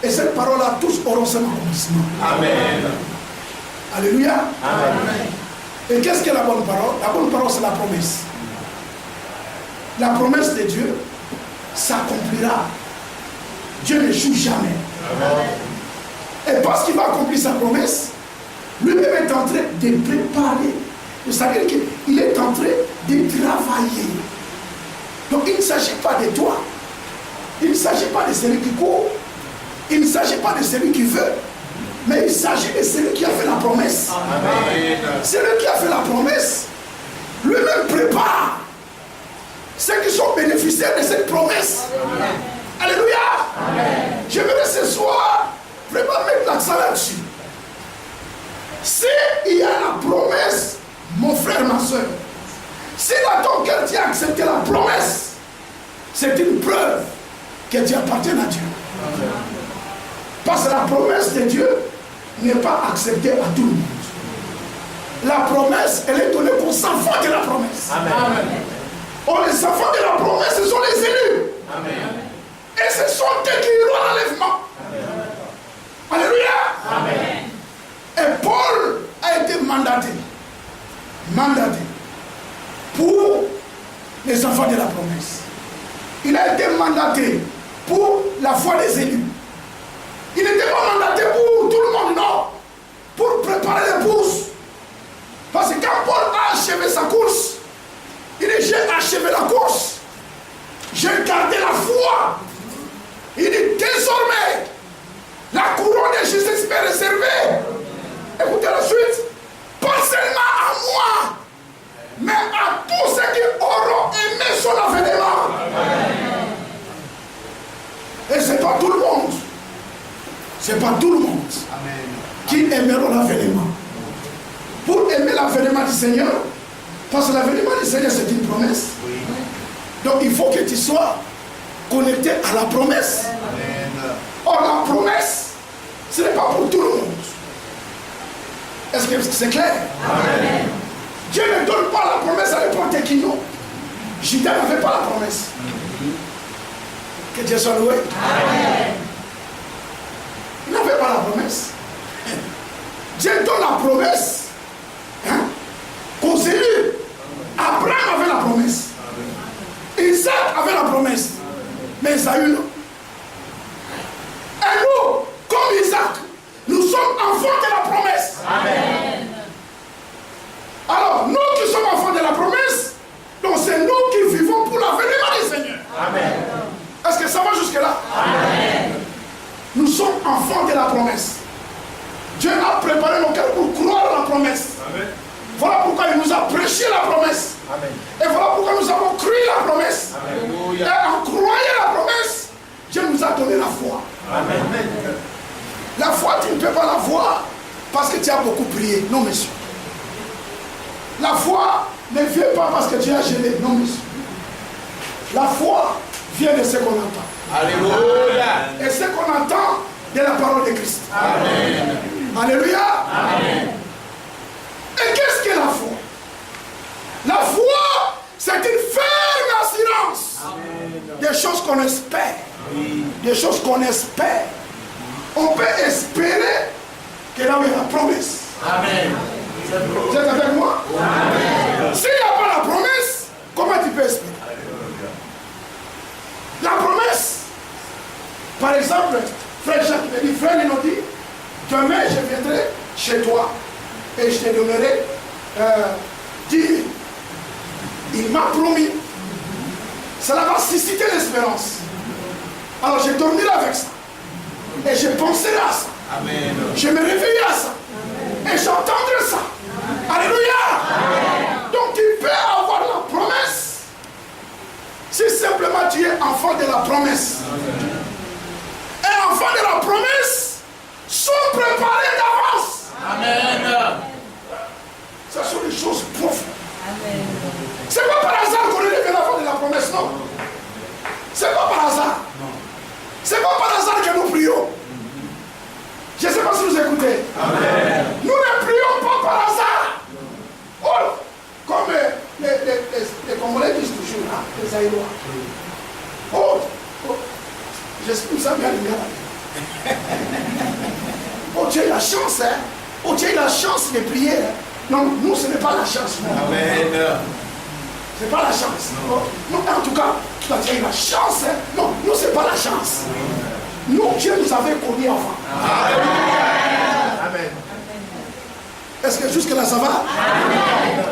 Et cette parole-là, tous auront son accomplissement. Amen. Alléluia. Amen. Et qu'est-ce que la bonne parole? La bonne parole, c'est la promesse. La promesse de Dieu s'accomplira. Dieu ne joue jamais. Amen. Et parce qu'il va accomplir sa promesse, lui-même est en train de préparer. C'est-à-dire qu'il est en train de travailler. Donc il ne s'agit pas de toi. Il ne s'agit pas de celui qui court. Il ne s'agit pas de celui qui veut. Mais il s'agit de celui qui a fait la promesse. Amen. Celui qui a fait la promesse, lui-même prépare ceux qui sont bénéficiaires de cette promesse. Amen. Alléluia. Amen. J'aimerais ce soir vraiment mettre l'accent là-dessus. S'il y a la promesse, mon frère, ma soeur, si dans ton cœur tu as accepté la promesse, c'est une preuve que tu appartiens à Dieu. Amen. Parce que la promesse de Dieu n'est pas acceptée à tout le monde. La promesse, elle est donnée aux enfants de la promesse. Amen. Oh, les enfants de la promesse, ce sont les élus. Amen. Et ce sont eux qui iront à l'enlèvement. Alléluia. Amen. Et Paul a été mandaté pour les enfants de la promesse. Il a été mandaté pour la foi des élus. Il n'était pas mandaté pour tout le monde, non. Pour préparer l'épouse. Parce que quand Paul a achevé sa course, il dit, j'ai achevé la course. J'ai gardé la foi. Il dit, désormais, la couronne de justice m'est réservée. Écoutez la suite. Pas seulement à moi, mais à tous ceux qui auront aimé son avènement. Et ce n'est pas tout le monde. Ce n'est pas tout le monde. Amen. Qui aimeront l'avènement. Pour aimer l'avènement du Seigneur, parce que l'avènement du Seigneur c'est une promesse. Oui. Donc il faut que tu sois connecté à la promesse. Amen. Or la promesse, ce n'est pas pour tout le monde. Est-ce que c'est clair? Amen. Dieu ne donne pas la promesse à n'importe qui, non. Judas n'avait pas la promesse. Que Dieu soit loué. Amen. Il n'avait pas la promesse. Dieu donne la promesse aux élus. Abraham avait la promesse. Isaac avait la promesse. Mais Esaü non. Et nous, comme Isaac, nous sommes enfants de la promesse. Amen. Alors, nous qui sommes enfants de la promesse, donc c'est nous qui vivons enfants de la promesse. Dieu a préparé nos cœurs pour croire à la promesse. Amen. Voilà pourquoi il nous a prêché la promesse. Amen. Et voilà pourquoi nous avons cru la promesse. Amen. Et en croyant la promesse, Dieu nous a donné la foi. Amen. La foi, tu ne peux pas la voir parce que tu as beaucoup prié. Non, monsieur. La foi ne vient pas parce que tu as gêné. Non, monsieur. La foi vient de ce qu'on entend. Alléluia. Et ce qu'on entend de la parole de Christ. Amen. Alléluia. Amen. Et qu'est-ce que la foi? La foi, c'est une ferme assurance. Amen. Des choses qu'on espère. Oui. Des choses qu'on espère. On peut espérer que là où il y a la promesse. Amen. Vous êtes avec moi? Amen. S'il n'y a pas la promesse, comment tu peux espérer? La promesse, par exemple, frère Jacques me dit, frère Linodi, demain je viendrai chez toi et je te donnerai 10 000. Il m'a promis. Cela va susciter l'espérance. Alors j'ai dormi avec ça. Et je penserai à ça. Amen. Je me réveillerai à ça. Amen. Et j'entendrai ça. Amen. Alléluia. Amen. Donc tu peux avoir la promesse si simplement tu es enfant de la promesse. Amen. Et enfants de la promesse sont préparés d'avance. Amen. Ce sont des choses profondes. C'est pas par hasard qu'on est devenu enfant de la promesse, non. C'est pas par hasard. C'est pas par hasard que nous prions. Je ne sais pas si vous écoutez. Amen. Nous ne prions pas par hasard. Oh, comme les Congolais disent toujours, hein, les Aïlois. Oh, j'explique ça bien, bien. Oh, tu as eu la chance, hein. Oh, tu as eu la chance de prier. Hein. Non, nous, ce n'est pas la chance. Non. Amen. Ce n'est pas la chance. Non, en tout cas, tu as eu la chance. Hein. Non, nous, ce n'est pas la chance. Nous, Dieu nous avait connus avant. Amen. Amen. Est-ce que jusque-là, ça va? Amen.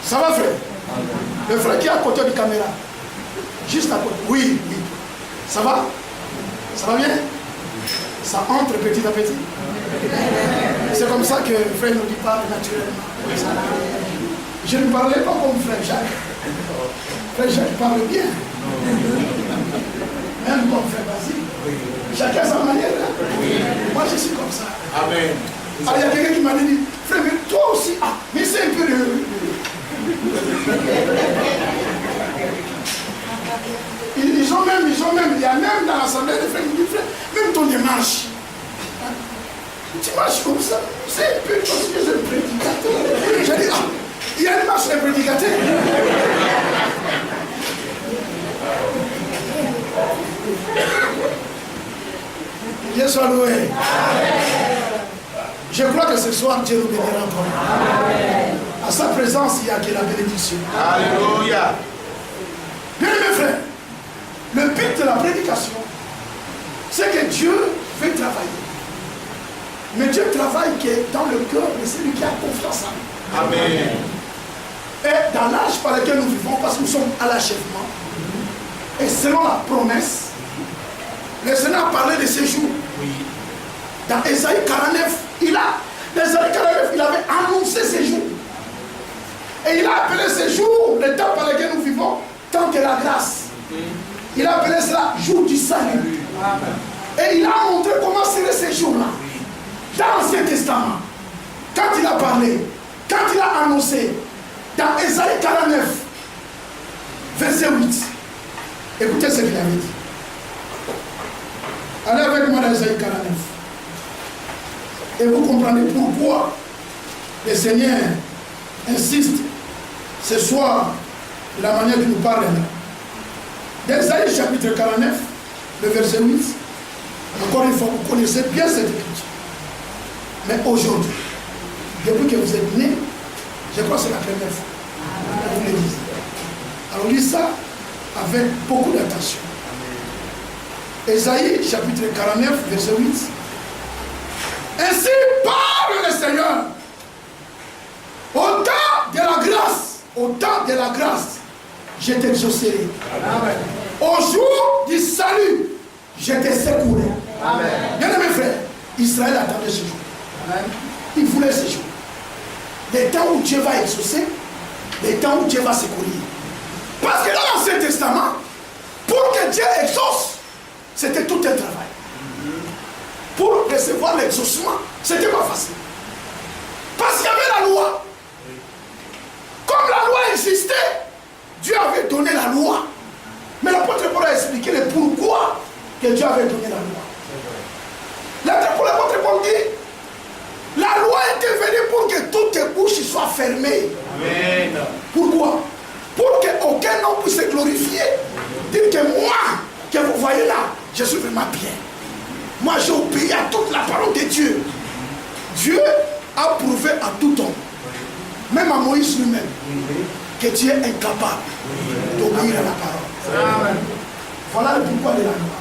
Ça va, frère? Amen. Le frère qui est à côté de la caméra. Juste à côté. Oui, oui. Ça va? Ça va bien? Ça entre petit à petit. C'est comme ça que le frère nous dit pas naturellement. Je ne parlais pas comme frère Jacques. Frère Jacques parle bien. Même comme frère Basile. Chacun sa manière. Hein? Moi je suis comme ça. Amen. Alors il y a quelqu'un qui m'a dit, frère, mais toi aussi, ah, mais c'est un peu de... Ils ont même, il y a même dans l'assemblée des frères qui disent, frère, même ton démarche. Tu marches comme ça, c'est un peu parce que c'est un prédicateur. J'ai dit, ah, il y a une marche d'un prédicateur. Dieu soit loué. Je crois que ce soir, Dieu nous bénira encore. À sa présence, il n'y a que la bénédiction. Alléluia. Bien mes frères, le but de la prédication, c'est que Dieu veut travailler. Mais Dieu travaille dans le cœur de celui qui a confiance en lui. Amen. Et dans l'âge par lequel nous vivons, parce que nous sommes à l'achèvement, et selon la promesse, le Seigneur a parlé de ces jours. Oui. Dans Ésaïe 49, il avait annoncé ces jours. Et il a appelé ces jours, le temps par lequel nous vivons, temps de la grâce. Il a appelé cela jour du salut. Amen. Et il a montré comment seraient ces jours-là. Dans l'Ancien Testament, quand il a parlé, quand il a annoncé, dans Ésaïe 49, verset 8, écoutez ce qu'il avait dit. Allez avec moi dans Ésaïe 49. Et vous comprenez pourquoi le Seigneur insiste ce soir de la manière dont nous parlons. Dans Ésaïe chapitre 49, le verset 8, encore une fois, vous connaissez bien cette écriture. Mais aujourd'hui, depuis que vous êtes nés, je crois que c'est la première fois que vous le lisez. Alors lisez ça avec beaucoup d'attention. Ésaïe chapitre 49, verset 8. Ainsi parle le Seigneur. Au temps de la grâce, je t'exaucerai. Au jour du salut, je te secouerai. Bien aimé frère, Israël attendait ce jour. Il voulait ce jour. Les temps où Dieu va exaucer, les temps où Dieu va secourir. Parce que dans l'Ancien Testament, pour que Dieu exauce, c'était tout un travail. Pour recevoir l'exaucement, c'était pas facile. Parce qu'il y avait la loi. Comme la loi existait, Dieu avait donné la loi. Mais l'apôtre Paul a expliqué le pourquoi que Dieu avait donné la loi. L'apôtre Paul dit, la loi était venue pour que toutes tes bouches soient fermées. Amen. Pourquoi? Pour qu'aucun homme puisse se glorifier. Dire que moi, que vous voyez là, je suis vraiment bien. Moi, j'ai obéi à toute la parole de Dieu. Dieu a prouvé à tout homme, même à Moïse lui-même, que Dieu est incapable d'obéir à la parole. Voilà le pourquoi de la loi.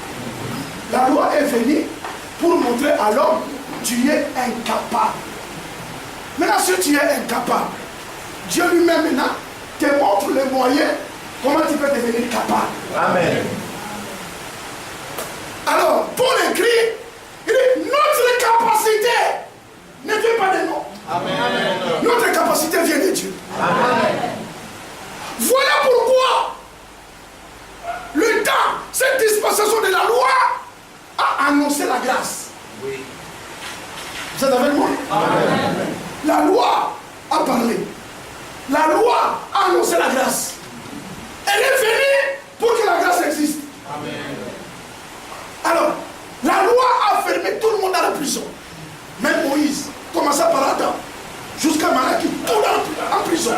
La loi est venue pour montrer à l'homme, tu es incapable. Maintenant, si tu es incapable, Dieu lui-même maintenant te montre les moyens, comment tu peux devenir capable. Amen. Alors, Paul écrit, il dit, notre capacité ne vient pas de nous. Amen. Notre capacité vient de Dieu. Amen. Voilà pourquoi le temps, cette dispensation de la loi a annoncé la grâce. Oui. Vous êtes avec moi? Amen. La loi a parlé. La loi a annoncé la grâce. Elle est venue pour que la grâce existe. Amen. Alors, la loi a fermé tout le monde dans la prison. Même Moïse, commençant par Adam, jusqu'à Malachie, tout en prison.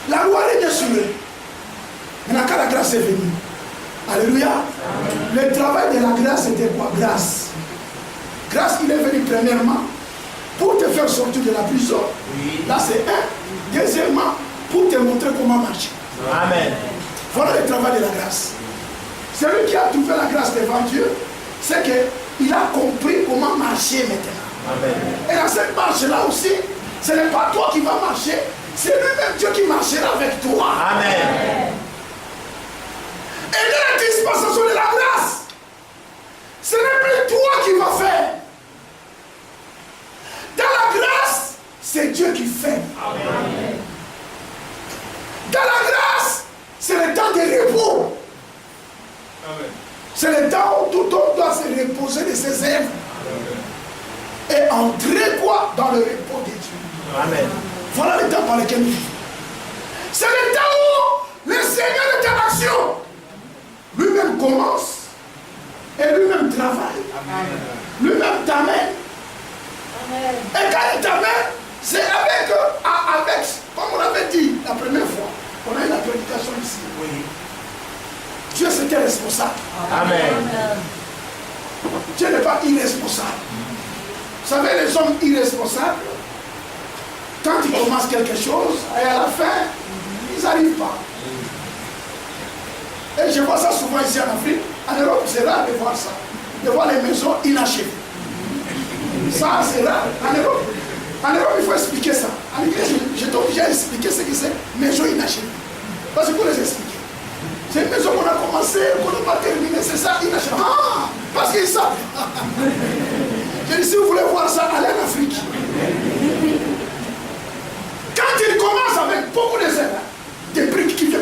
La loi régnait sur eux. Maintenant, quand la grâce est venue, alléluia, le travail de la grâce était quoi? Grâce. Grâce, il est venu premièrement pour te faire sortir de la prison. Oui. Là, c'est un. Deuxièmement, pour te montrer comment marcher. Amen. Voilà le travail de la grâce. Celui qui a trouvé la grâce devant Dieu, c'est qu'il a compris comment marcher maintenant. Amen. Et dans cette marche-là aussi, ce n'est pas toi qui vas marcher, c'est lui-même Dieu qui marchera avec toi. Amen. Et dans la dispensation de la grâce, ce n'est plus toi qui vas faire. Dans la grâce, c'est Dieu qui fait. Amen. Dans la grâce, c'est le temps de repos. Amen. C'est le temps où tout homme doit se reposer de ses œuvres. Et entrer quoi? Dans le repos de Dieu. Amen. Voilà le temps par lequel nous vivons. C'est le temps où le Seigneur est en action. Lui-même commence. Et lui-même travaille. Lui-même t'amène. Et quand il t'amène, c'est avec, comme on l'avait dit la première fois, on a eu la prédication ici. Oui. Dieu c'était responsable. Amen. Dieu n'est pas irresponsable. Vous savez, les hommes irresponsables, quand ils commencent quelque chose, et à la fin, ils n'arrivent pas. Et je vois ça souvent ici en Afrique. En Europe, c'est rare de voir ça. De voir les maisons inachevées. Ça, c'est rare. En Europe, il faut expliquer ça. En Église, j'étais obligé d'expliquer ce que c'est maison inachevée. Parce que pour les expliquer. C'est une maison qu'on a commencé, qu'on n'a pas terminé, c'est ça, inachevé. Ah, parce qu'ils savent. Je dis, si vous voulez voir ça, allez en Afrique. Quand ils commencent avec beaucoup de zèbres, des briques qui viennent,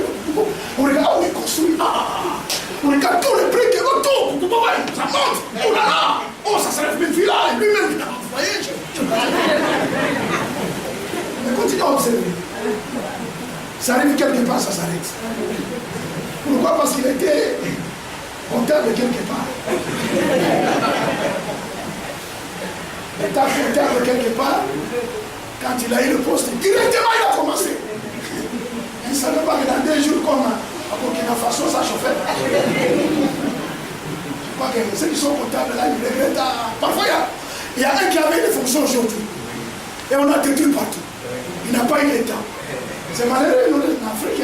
on regarde où ils construisent. On regarde tous les briques autour, ça monte. Oh là là, oh ça s'arrête une villa, et lui-même, vous voyez, mais continue à observer. Ça arrive quelque part, ça s'arrête. Pourquoi? Parce qu'il était comptable quelque part. Étant comptable quelque part, quand il a eu le poste, directement il a commencé. Il ne savait pas que dans 2 jours comme à Burkina Faso, ça chauffait. Je crois que ceux qui sont comptables là, ils regrettent. Parfois, il y a un qui avait une fonction aujourd'hui. Et on a détruit partout. Il n'a pas eu le temps. C'est malheureux, nous, en Afrique.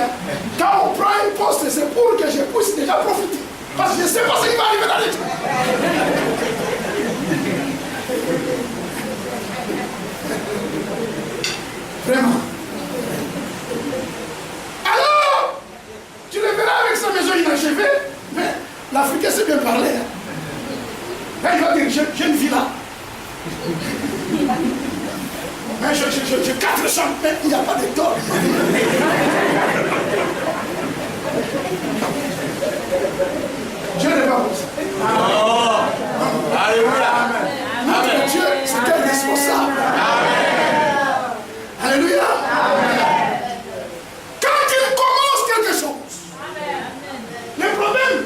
Quand on prend un poste, c'est pour que je puisse déjà profiter. Parce que je ne sais pas ce qui va arriver dans les trucs. Vraiment. Alors, tu le verras avec sa maison inachevée, mais l'Africain sait bien parler. Hein. Mais je 400, mais il n'y a pas de tort. Dieu n'est pas comme ça. Alléluia. Notre Dieu, c'est un responsable. Alléluia. Quand il commence quelque chose, le problème,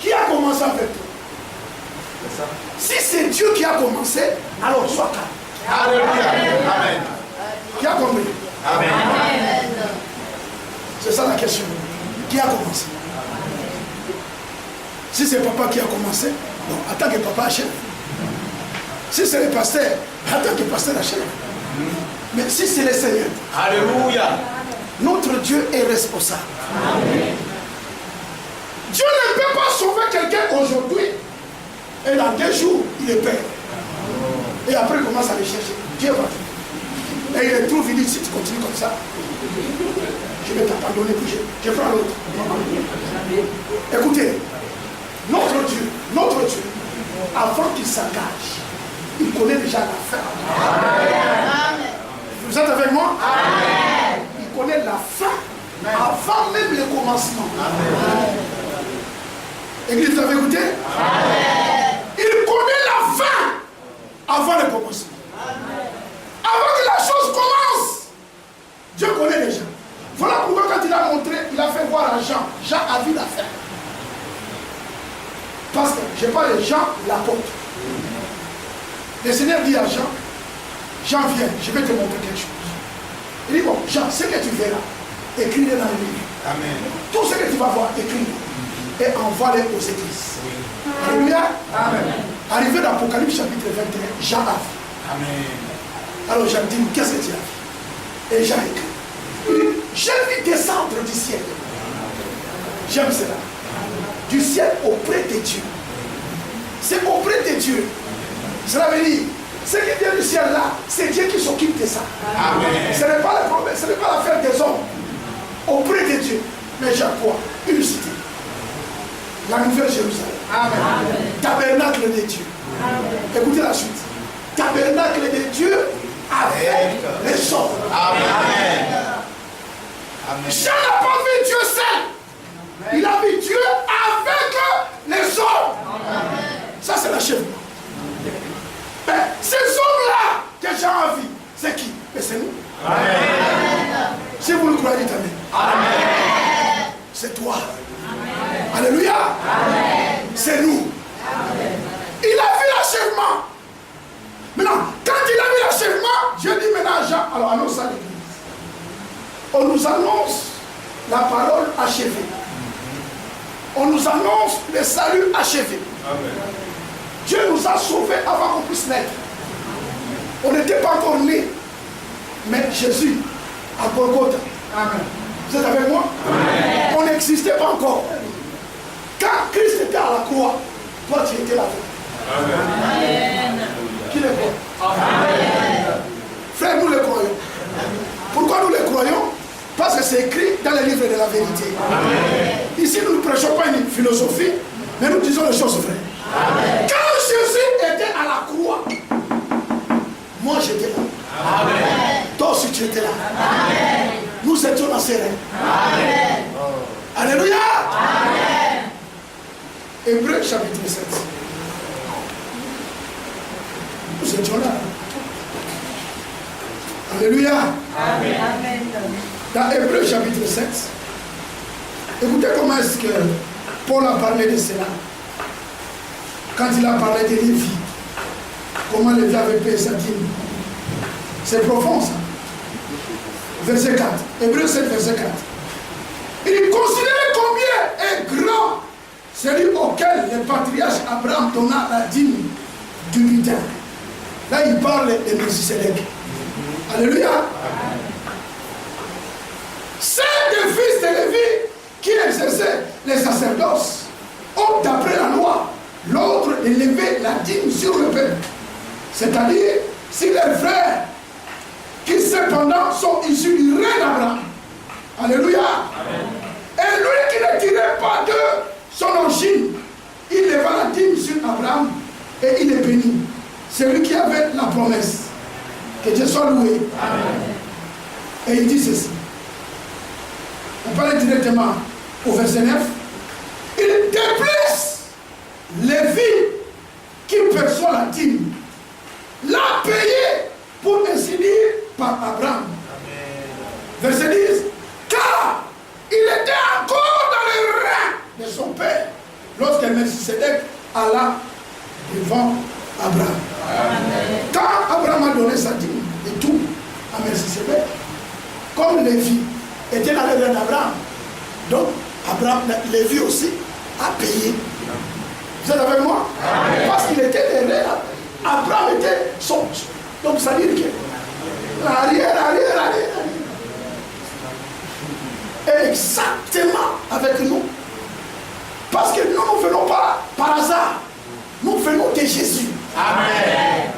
qui a commencé avec toi? Si c'est Dieu qui a commencé, alors sois calme. Alléluia. Amen. Qui a compris? Amen. C'est ça la question. Qui a commencé? Si c'est papa qui a commencé, bon, attends que papa achève. Si c'est le pasteur, attends que le pasteur achève. Mais si c'est le Seigneur, Alléluia. notre Dieu est responsable. Amen. Dieu ne peut pas sauver quelqu'un aujourd'hui et dans 2 jours, il est père. Et après, il commence à le chercher. Dieu va. Et il le trouve, il dit, si tu continues comme ça, je vais t'abandonner, puis je prends l'autre. Écoutez, notre Dieu, avant qu'il s'engage, il connaît déjà la fin. Amen. Vous êtes avec moi? Amen. Il connaît la fin avant même le commencement. Amen. Église, vous avez écouté? Amen. Il connaît la fin avant le commencement. Amen. Avant que la chose commence, Dieu connaît déjà. Voilà pourquoi quand il a montré, il a fait voir à Jean. Jean a vu la fin. Parce que je parle de Jean, l'apôtre. Le Seigneur dit à Jean, Jean viens, je vais te montrer quelque chose. Il dit, bon, Jean, ce que tu verras, écris-le dans le livre. Amen. Tout ce que tu vas voir, écris-le. Et envoie-le aux églises. Oui. Alléluia. Amen. Arrivé dans l'Apocalypse chapitre 21, Jean a vu. Amen. Alors Jean dit, qu'est-ce que tu as vu? Et Jean écrit. J'ai vu descendre du ciel. J'aime cela. Du ciel auprès de Dieu. C'est auprès de Dieu. Cela veut dire, ce qui vient du ciel là, c'est Dieu qui s'occupe de ça. Amen. Ce n'est pas le problème, ce n'est pas l'affaire des hommes. Auprès de Dieu. Mais j'ai quoi? Une cité. La nouvelle Jérusalem. Amen. Tabernacle de Dieu. Amen. Écoutez la suite. Tabernacle de Dieu avec les hommes. Amen. Jean n'a pas vu Dieu seul. Il a vu Dieu avec les hommes. Amen. Ça c'est l'achèvement. Mais ces hommes-là que Jean a vu, c'est qui? Mais c'est nous. Amen. Si vous le croyez, dites Amen. Amen. C'est toi. Amen. Alléluia. Amen. C'est nous. Amen. Il a vu l'achèvement. Maintenant, quand il a vu l'achèvement, Dieu dit maintenant à Jean, alors annonce à l'église. On nous annonce la parole achevée. On nous annonce le salut achevé. Amen. Dieu nous a sauvés avant qu'on puisse naître. On n'était pas encore nés. Mais Jésus, à Golgotha. Amen. Vous êtes avec moi? Amen. On n'existait pas encore. Quand Christ était à la croix, toi tu étais là. Amen. Qui le croit? Amen. Frère, nous le croyons. Pourquoi nous le croyons? Parce que c'est écrit dans le livre de la vérité. Amen. Ici, nous ne prêchons pas une philosophie, mais nous disons les choses vraies. Amen. Quand Jésus était à la croix, moi j'étais là. Amen. Toi aussi tu étais là. Amen. Nous étions dans ses rêves. Amen. Alléluia. Amen. Hébreux chapitre 7. Nous étions là. Alléluia. Amen. Dans Hébreux chapitre 7, écoutez comment est-ce que Paul a parlé de cela. Quand il a parlé de Lévi, comment Lévi avait payé sa dîme. C'est profond ça. Verset 4. Hébreux 7, verset 4. Il considérait combien est grand celui auquel le patriarche Abraham donna la dîme du butin. Là, il parle de Melchisédek. Alléluia. C'est des fils de Lévi qui exerçaient les sacerdoces ont, d'après la loi, l'ordre d'élever la dîme sur le peuple. C'est-à-dire, si les frères qui cependant sont issus du règne d'Abraham. Alléluia. Amen. Et lui qui ne tirait pas de son origine, il leva la dîme sur Abraham et il est béni. C'est lui qui avait la promesse. Que Dieu soit loué. Amen. Et il dit ceci. On parle directement au verset 9. Il déplace Lévi qui perçoit la dîme. L'a payé pour ainsi dire par Abraham. Amen. Verset 10. Car il était encore dans les reins de son père lorsque Melchisédek alla devant Abraham. Amen. Quand Abraham a donné sa dîme et tout à Melchisédek, comme Lévi était dans les reins d'Abraham, donc Abraham, Lévi aussi a payé. Vous êtes avec moi? Amen. Parce qu'il était derrière. Abraham était son. Donc ça veut dire que arrière. Exactement avec nous. Parce que nous ne venons pas par hasard. Nous venons de Jésus. Amen.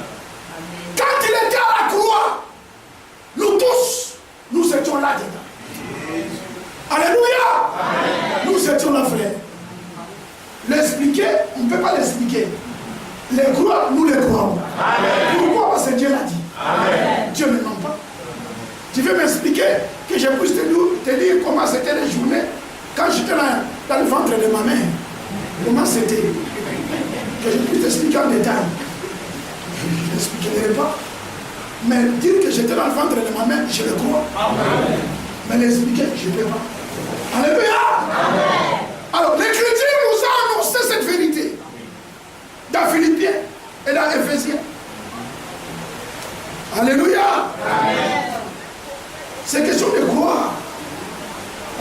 Quand il était à la croix, nous tous, nous étions là dedans. Alléluia. Amen. Nous étions là, frère. L'expliquer, on ne peut pas l'expliquer. Les croix, nous les croyons. Amen. Pourquoi? Parce que Dieu l'a dit. Amen. Dieu ne ment pas. Tu veux m'expliquer que je puisse te dire comment c'était les journées quand j'étais dans le ventre de ma mère. Comment c'était? Que je puisse t'expliquer en détail. Je n'expliquerai pas. Mais dire que j'étais dans le ventre de ma mère, je le crois. Amen. Mais l'expliquer, je ne peux pas. Alléluia. Amen. Alors, l'Écriture nous a annoncé cette vérité. Dans Philippiens et dans Éphésiens. Alléluia. Amen. C'est question de croire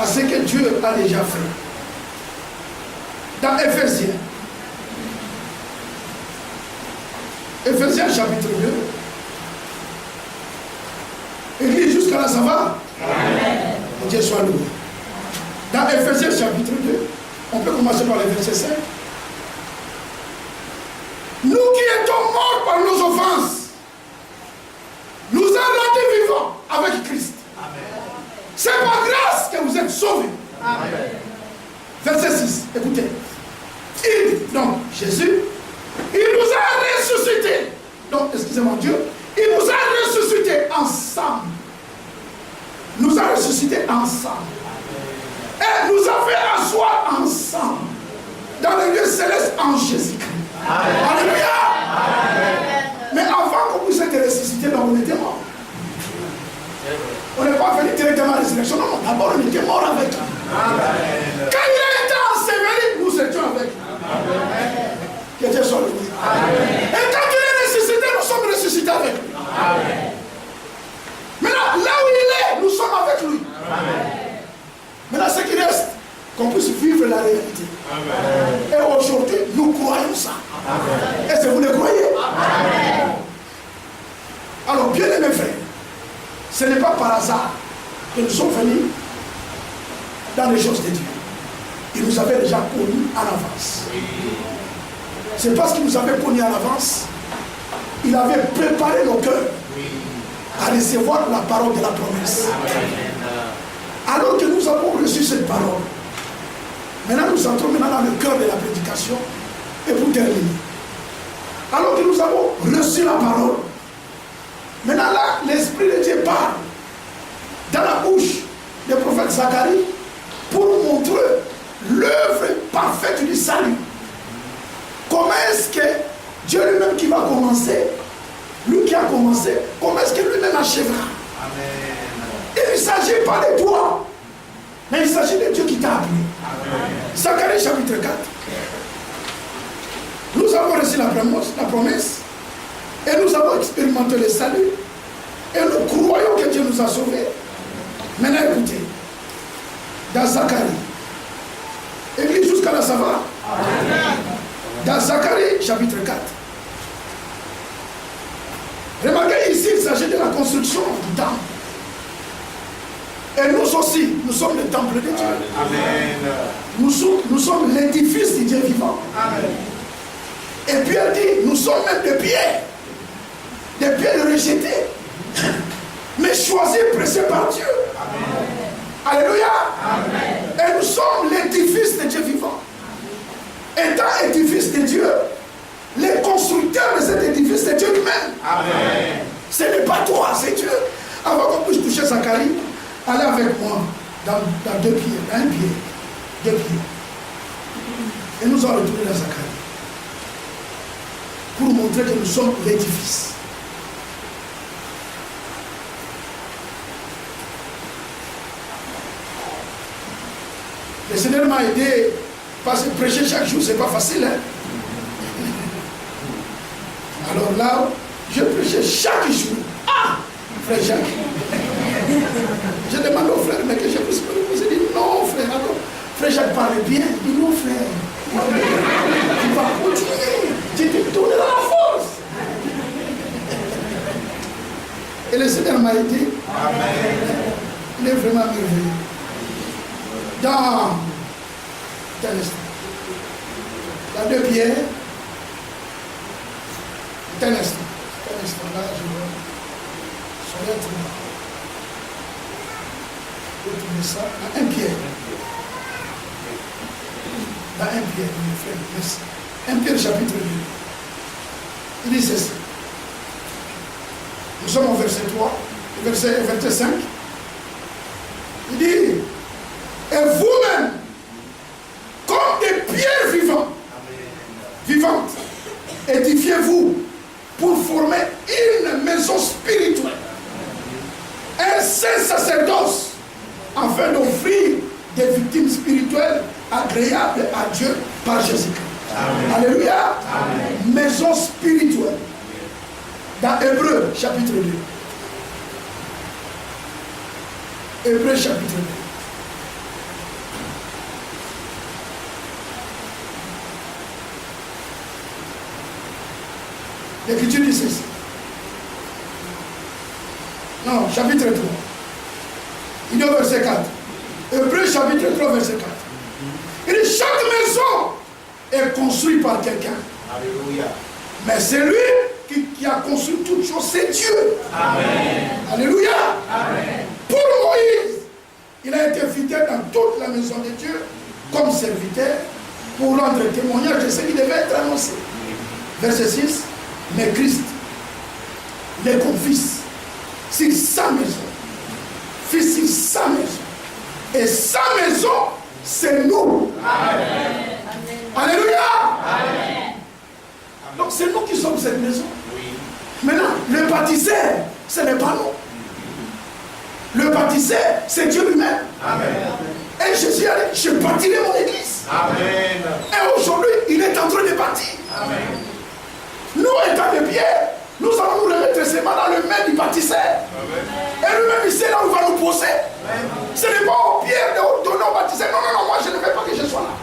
à ce que Dieu a déjà fait. Dans Éphésiens. Éphésiens chapitre 2. Église jusqu'à là, ça va? Amen. Que Dieu soit loué. Dans Éphésiens chapitre 2, on peut commencer par le verset 5. Nous qui étions morts par nos offenses, nous a rendus vivants avec Christ. C'est par grâce que vous êtes sauvés. Amen. Verset 6, écoutez. Donc, Jésus, il nous a ressuscités. Donc, excusez-moi Dieu, il nous a ressuscités ensemble. Nous a ressuscités ensemble. Et nous a fait asseoir ensemble dans les lieux célestes en Jésus-Christ. Alléluia. Mais avant qu'on puisse être ressuscité, donc on était mort. On n'est pas venu directement à la résurrection. Non, d'abord on était mort avec lui. Quand il a été enseveli, nous étions avec lui. Que Dieu soit loué. Et quand il est ressuscité, nous sommes ressuscités avec lui. Maintenant, là où il est, nous sommes avec lui. Maintenant, ce qui reste, qu'on puisse vivre la réalité. Amen. Et aujourd'hui, nous croyons ça. Amen. Est-ce que vous le croyez? Amen. Alors, bien aimés frères, ce n'est pas par hasard que nous sommes venus dans les choses de Dieu. Il nous avait déjà connus à l'avance. C'est parce qu'il nous avait connus à l'avance, il avait préparé nos cœurs à recevoir la parole de la promesse. Amen. Alors que nous avons reçu cette parole, maintenant nous entrons dans le cœur de la prédication. Et pour terminer, alors que nous avons reçu la parole, maintenant là, l'Esprit de Dieu parle dans la bouche du prophète Zacharie pour nous montrer l'œuvre parfaite du salut. Comment est-ce que Dieu lui-même qui va commencer, lui qui a commencé, comment est-ce que lui-même achèvera? Amen. Il ne s'agit pas de toi, mais il s'agit de Dieu qui t'a appelé. Zacharie chapitre 4. Nous avons reçu la promesse et nous avons expérimenté le salut et nous croyons que Dieu nous a sauvés. Maintenant écoutez, dans Zacharie, église jusqu'à là ça va. Dans Zacharie chapitre 4. Remarquez ici, il s'agit de la construction du temple. Et nous aussi, nous sommes le temple de Dieu. Amen. Nous sommes l'édifice du Dieu vivant. Amen. Et puis elle dit, nous sommes même des pierres rejetées, mais choisies, pressées par Dieu. Amen. Alléluia. Amen. Et nous sommes l'édifice de Dieu vivant. Étant édifice de Dieu, les constructeurs de cet édifice c'est Dieu lui-même. Amen. Ce n'est pas toi, c'est Dieu. Avant qu'on puisse toucher Zacharie, allez avec moi dans 2 pieds, un pied, 2 pieds. Et nous allons retourner dans Zacharie. Pour montrer que nous sommes l'édifice. Le Seigneur m'a aidé parce que prêcher chaque jour, c'est pas facile. Hein? Alors là, je prêchais chaque jour. Ah, frère Jacques. Je demande au frère, mais que je puisse me reposer. Il dit non, frère. Alors, frère Jacques parlait bien. Il dit non, frère. Tu vas continuer. Tu te donneras la force. Et le Seigneur m'a aidé. Amen. Il est vraiment merveilleux. Dans 2 Pierre, un instant là, je vais retourner ça dans 1 Pierre. Dans 1 Pierre, mes frères, merci. 1 Pierre chapitre 2. Il dit ceci. Nous sommes au verset 3, verset 5. Il dit, et vous-même, comme des pierres vivantes, édifiez-vous pour former une maison spirituelle, un saint sacerdoce, afin d'offrir des victimes spirituelles agréables à Dieu par Jésus-Christ. Alléluia. Amen. Maison spirituelle. Dans Hébreux chapitre 2. Hébreux chapitre 2. L'Écriture dit ceci. Non, chapitre 3. Il dit au verset 4. Hébreux chapitre 3, verset 4. Il dit, chaque maison est construite par quelqu'un. Alléluia. Mais c'est lui qui a construit toutes choses, c'est Dieu. Amen. Alléluia. Amen. Pour Moïse, il a été fidèle dans toute la maison de Dieu comme serviteur pour rendre témoignage de ce qui devait être annoncé. Verset 6. Mais Christ, il est comme fils sur sa maison. Fils sur sa maison. Et sa maison, c'est nous. Amen. Alléluia. Amen. Donc c'est nous qui sommes cette maison. Oui. Maintenant, le baptisé, ce n'est pas nous. Le baptisé, c'est Dieu lui-même. Amen. Et Jésus a dit, je bâtirai mon église. Amen. Et aujourd'hui, il est en train de bâtir. Amen. Nous, étant des pierres, nous allons nous remettre seulement dans le main du baptisé. Et lui-même, il sait là où il va nous poser. Amen. Ce n'est pas aux pierres de donner au baptisé. Non, non, non, moi, je ne veux pas que je sois là.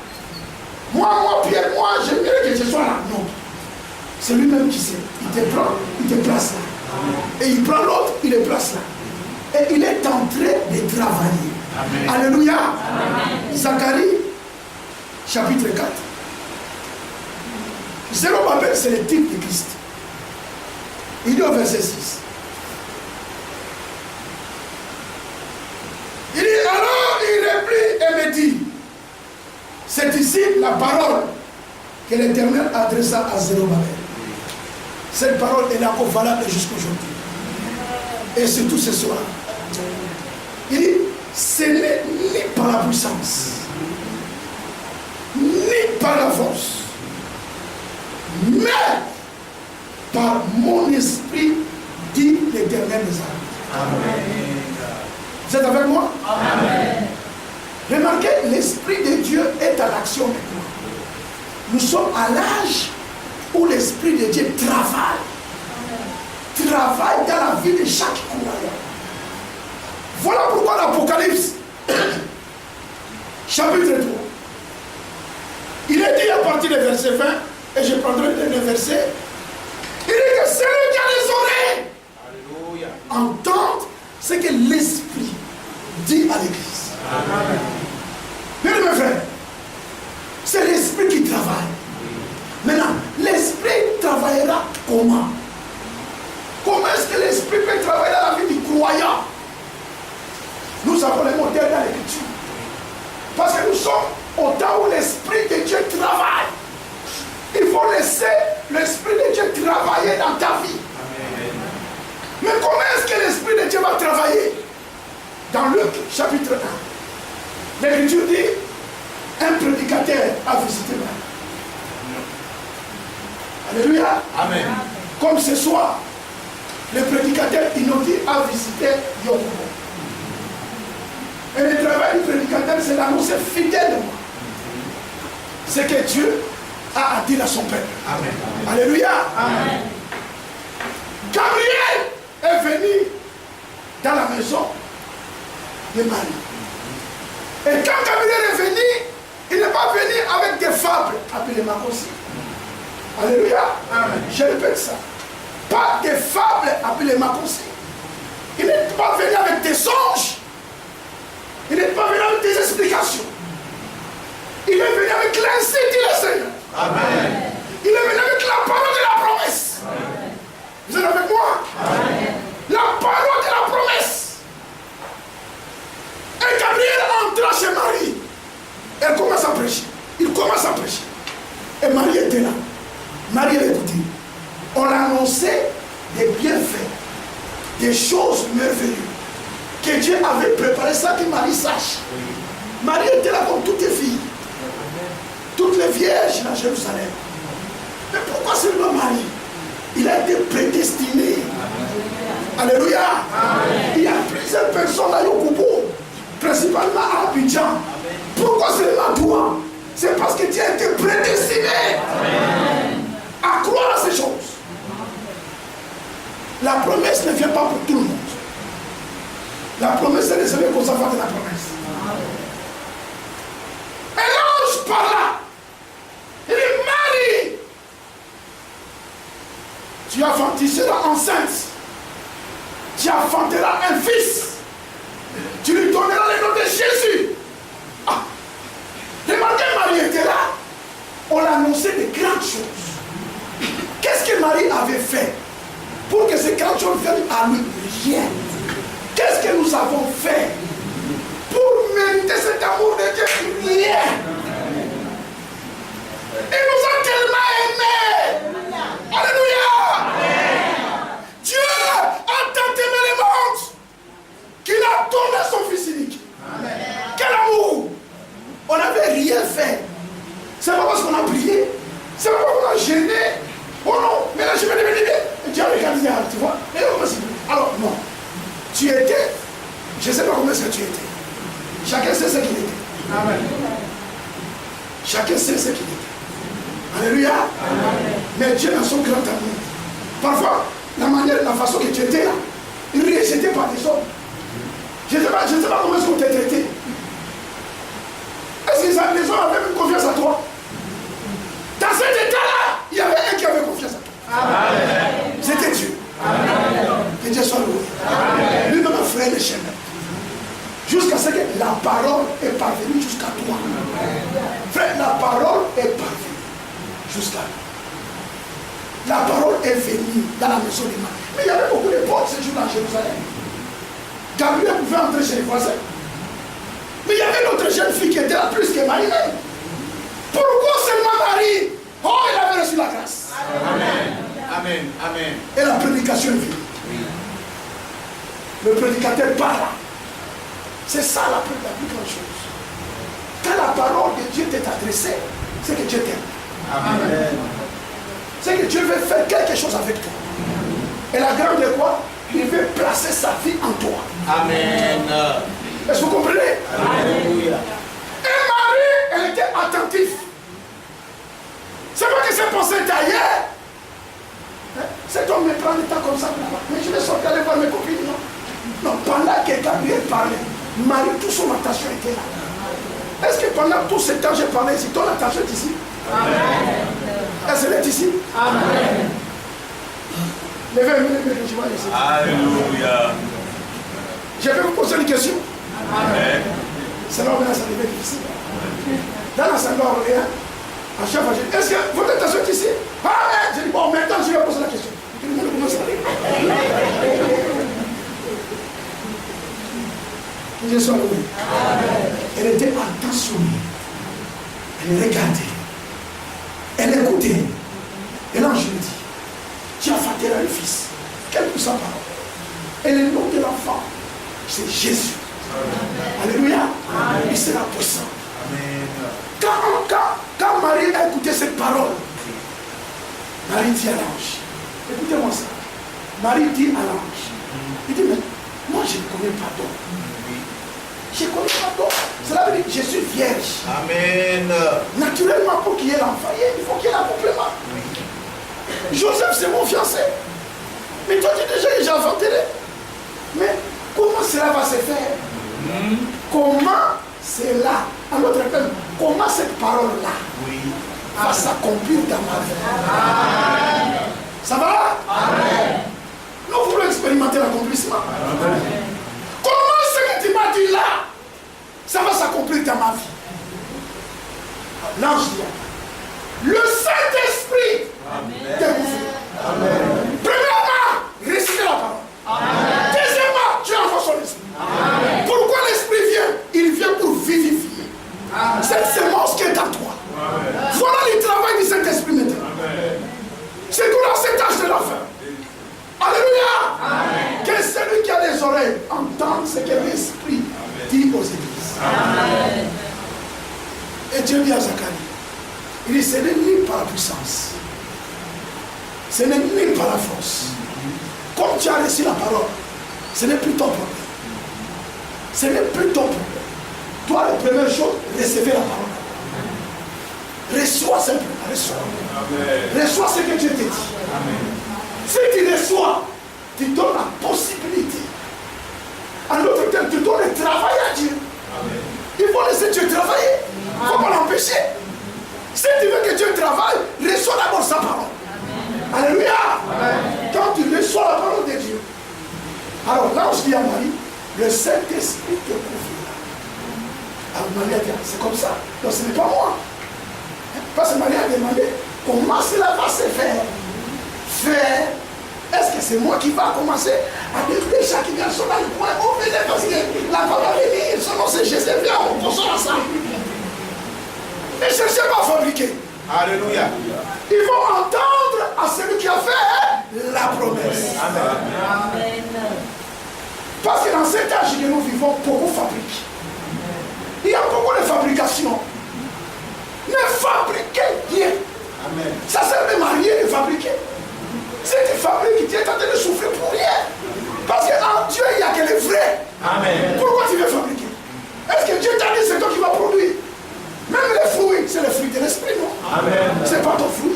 Moi, Pierre, moi, j'aimerais que je sois là. Non. C'est lui-même qui sait. Il te prend, il te place là. Amen. Et il prend l'autre, il le place là. Et il est en train de travailler. Amen. Alléluia. Amen. Zacharie, chapitre 4. Zérubabel, c'est le type de Christ. Il dit au verset 6. Il dit, alors il reprit et me dit, c'est ici la parole que l'Éternel adressa à Zérubabel. Cette parole est encore valable jusqu'aujourd'hui. Et surtout ce soir. Il dit, ce n'est ni par la puissance, ni par la force, mais par mon esprit, dit l'Éternel des armées. Amen. Vous êtes avec moi? Amen. Remarquez, l'Esprit de Dieu est à l'action maintenant. Nous sommes à l'âge où l'Esprit de Dieu travaille. Amen. Travaille dans la vie de chaque croyant. Voilà pourquoi l'Apocalypse, chapitre 3, il est dit à partir du verset 20, et je prendrai le verset, il dit que celui qui a les oreilles, alléluia, entende ce que l'Esprit dit à l'Église. Amen. Bien mes frères, c'est l'Esprit qui travaille. Maintenant, l'Esprit travaillera comment? Comment est-ce que l'Esprit peut travailler dans la vie du croyant? Nous avons les modèles dans l'Écriture. Parce que nous sommes au temps où l'Esprit de Dieu travaille. Il faut laisser l'Esprit de Dieu travailler dans ta vie. que Dieu va travailler. Dans Luc chapitre 1, l'Écriture dit, un prédicateur a visité Marie. Alléluia. Amen. Comme ce soir, le prédicateur Inoti a visité Yokobo. Et le travail du prédicateur, c'est d'annoncer fidèlement ce que Dieu a dit à son peuple. Amen. Alléluia. Amen. Gabriel est venu dans la maison de Marie. Et quand Gabriel est venu, il n'est pas venu avec des fables appelées Makossi. Alléluia. Amen. Je répète ça. Pas des fables appelées Makossi. Il n'est pas venu avec des songes. Il n'est pas venu avec des explications. Il est venu avec l'instinct du Seigneur. Amen. Il est venu avec la parole de la promesse. Amen. Vous êtes avec moi? Amen. La parole de la promesse. Et Gabriel entra chez Marie. Elle commence à prêcher. Il commence à prêcher. Et Marie était là. Marie a écouté. On annonçait des bienfaits, des choses merveilleuses. Que Dieu avait préparé ça, que Marie sache. Marie était là comme toutes les filles. Toutes les vierges à Jérusalem. Mais pourquoi seulement Marie? Il a été prédestiné. Alléluia. Amen. Il y a plusieurs personnes à Yokobo, principalement à Abidjan. Pourquoi seulement toi? C'est parce que tu as été prédestiné. Amen. À croire à ces choses. La promesse ne vient pas pour tout le monde. La promesse est réservée aux enfants de la promesse. Et l'ange parla. Il dit, Marie, tu seras enceinte. Tu enfanteras un fils. Tu lui donneras le nom de Jésus. Ah. Remarquez, Marie était là. On l'annonçait de grandes choses. Qu'est-ce que Marie avait fait pour que ces grandes choses viennent à lui? Rien. Qu'est-ce que nous avons fait pour mériter cet amour de Dieu? Rien. Il nous a tellement aimés. Alléluia. Amen. Dieu a tant aimé le monde qu'il a donné son fils unique. Amen. Quel amour. On n'avait rien fait. C'est pas parce qu'on a prié. C'est pas parce qu'on a gêné. Oh non, mais là je vais devenir bien. Dieu a regardé, tu vois. Alors non. Tu étais, je ne sais pas comment est-ce que tu étais. Chacun sait ce qu'il était. Amen. Chacun sait ce qu'il était. Alléluia. Amen. Mais Dieu a son grand amour. Parfois, la façon que tu étais là, il ne rejetait pas des hommes. Je ne sais pas comment est-ce qu'on t'a traité. Est-ce que les hommes avaient même confiance à toi? Dans cet état-là, il y avait un qui avait confiance à toi. Amen. C'était Dieu. Amen. Que Dieu soit loué. Lui-même a frère le chemin. Jusqu'à ce que la parole est parvenue jusqu'à toi. Frère, la parole est parvenue jusqu'à toi. La parole est venue dans la maison de Marie. Mais il y avait beaucoup de portes ce jour-là à Jérusalem. Gabriel pouvait entrer chez les voisins. Mais il y avait une autre jeune fille qui était là plus que Marie-même. Pourquoi seulement Marie? Oh, elle avait reçu la grâce. Amen. Amen. Amen. Et la prédication est venue. Le prédicateur parle. C'est ça la plus grande chose. Quand la parole de Dieu t'est adressée, c'est que Dieu t'aime. Amen. C'est que Dieu veut faire quelque chose avec toi. Et la grande de quoi? Il veut placer sa vie en toi. Amen. Est-ce que vous comprenez? Alléluia. Et Marie, elle était attentive. C'est pas que ses pensées étaient ailleurs. Cet homme me prend le temps comme ça. Mais je vais sortir aller voir mes copines. Non. Non, pendant que Gabriel parlait, Marie, toute son attention était là. Est-ce que pendant tout ce temps j'ai parlé ici, ton attention est ici? Amen. Est-ce qu'elle est ici? Amen. Levez-vous, je vois ici. Alléluia. Je vais vous poser une question. Amen. C'est là où ça devient difficile. Dans la salle d'Orléans, à chaque fois, je dis, est-ce que votre attention est ici? Amen. Je dis, bon, maintenant je vais poser la question. Tout le monde commence à rire. Je sois loué. Elle était attentionnée. Elle regardait. Elle écoutait. Et là, je lui dis, tu as fatigué le fils. Quelle puissante parole. Et le nom de l'enfant, c'est Jésus. Alléluia. Il sera puissant. Quand Marie a écouté cette parole, Marie dit à l'ange, écoutez-moi ça. Marie dit à l'ange, il dit, mais moi je ne connais pas d'homme. Je ne connais pas d'homme. Cela veut dire que je suis vierge. Amen. Naturellement, pour qu'il y ait l'enfant, il faut qu'il y ait l'accouplement. Joseph, c'est mon fiancé. Mais toi, tu dis déjà que j'ai enfanté. Mais comment cela va se faire? Comment cela, en d'autres termes, comment cette parole-là va s'accomplir dans ma vie? Amen. Ça va? Amen. Nous voulons expérimenter l'accomplissement. Comment ce que tu m'as dit là, ça va s'accomplir dans ma vie? L'ange dit, le Saint-Esprit te confie. Premièrement, réciter la parole. Amen. Deuxièmement, tu envoies son esprit. Amen. Pourquoi l'esprit vient? Il vient pour vivifier. Amen. Cette sémence qui est en toi. Amen. Voilà le travail du Saint-Esprit maintenant. C'est tout dans cet âge de la fin. Alléluia. Amen. Que celui qui a des oreilles entende ce que l'esprit dit aux églises. Amen. Et Dieu dit à Zacharie, il dit, ce n'est ni par la puissance, ce n'est ni par la force. Comme tu as reçu la parole, ce n'est plus ton problème. Ce n'est plus ton problème. Toi, la première chose, recevez la parole. Reçois simplement, reçois. Reçois ce que Dieu te dit. Amen. Si tu reçois, tu donnes la possibilité. En d'autres termes, tu donnes le travail à Dieu. Amen. Il faut laisser Dieu travailler. Il ne faut pas l'empêcher. Si tu veux que Dieu travaille, reçois d'abord sa parole. Amen. Alléluia. Amen. Quand tu reçois la parole de Dieu, alors l'ange dit à Marie, le Saint-Esprit te couvrira. Alors Marie a dit, c'est comme ça. Donc ce n'est pas moi. Parce que Marie a demandé, comment cela va se faire? Faire. Est-ce que c'est moi qui va commencer à détruire chaque garçon dans le coin? Oh, venez parce que la femme va venir, son nom c'est Jésus, viens, on console ensemble. Ne cherchez pas à fabriquer. Alléluia. Ils vont entendre à celui qui a fait la promesse. Amen. Parce que dans cet âge que nous vivons, beaucoup fabriquent. Il y a beaucoup de fabrication. Ne fabriquez rien. Amen. Ça sert même à rien de fabriquer. Si tu fabriques, tu es en train de souffrir pour rien. Parce qu'en Dieu, il n'y a que le vrai. Amen. Pourquoi tu veux fabriquer? Est-ce que Dieu t'a dit c'est toi qui vas produire? Même les fruits, c'est le fruit de l'esprit, non? Amen. C'est pas ton fruit.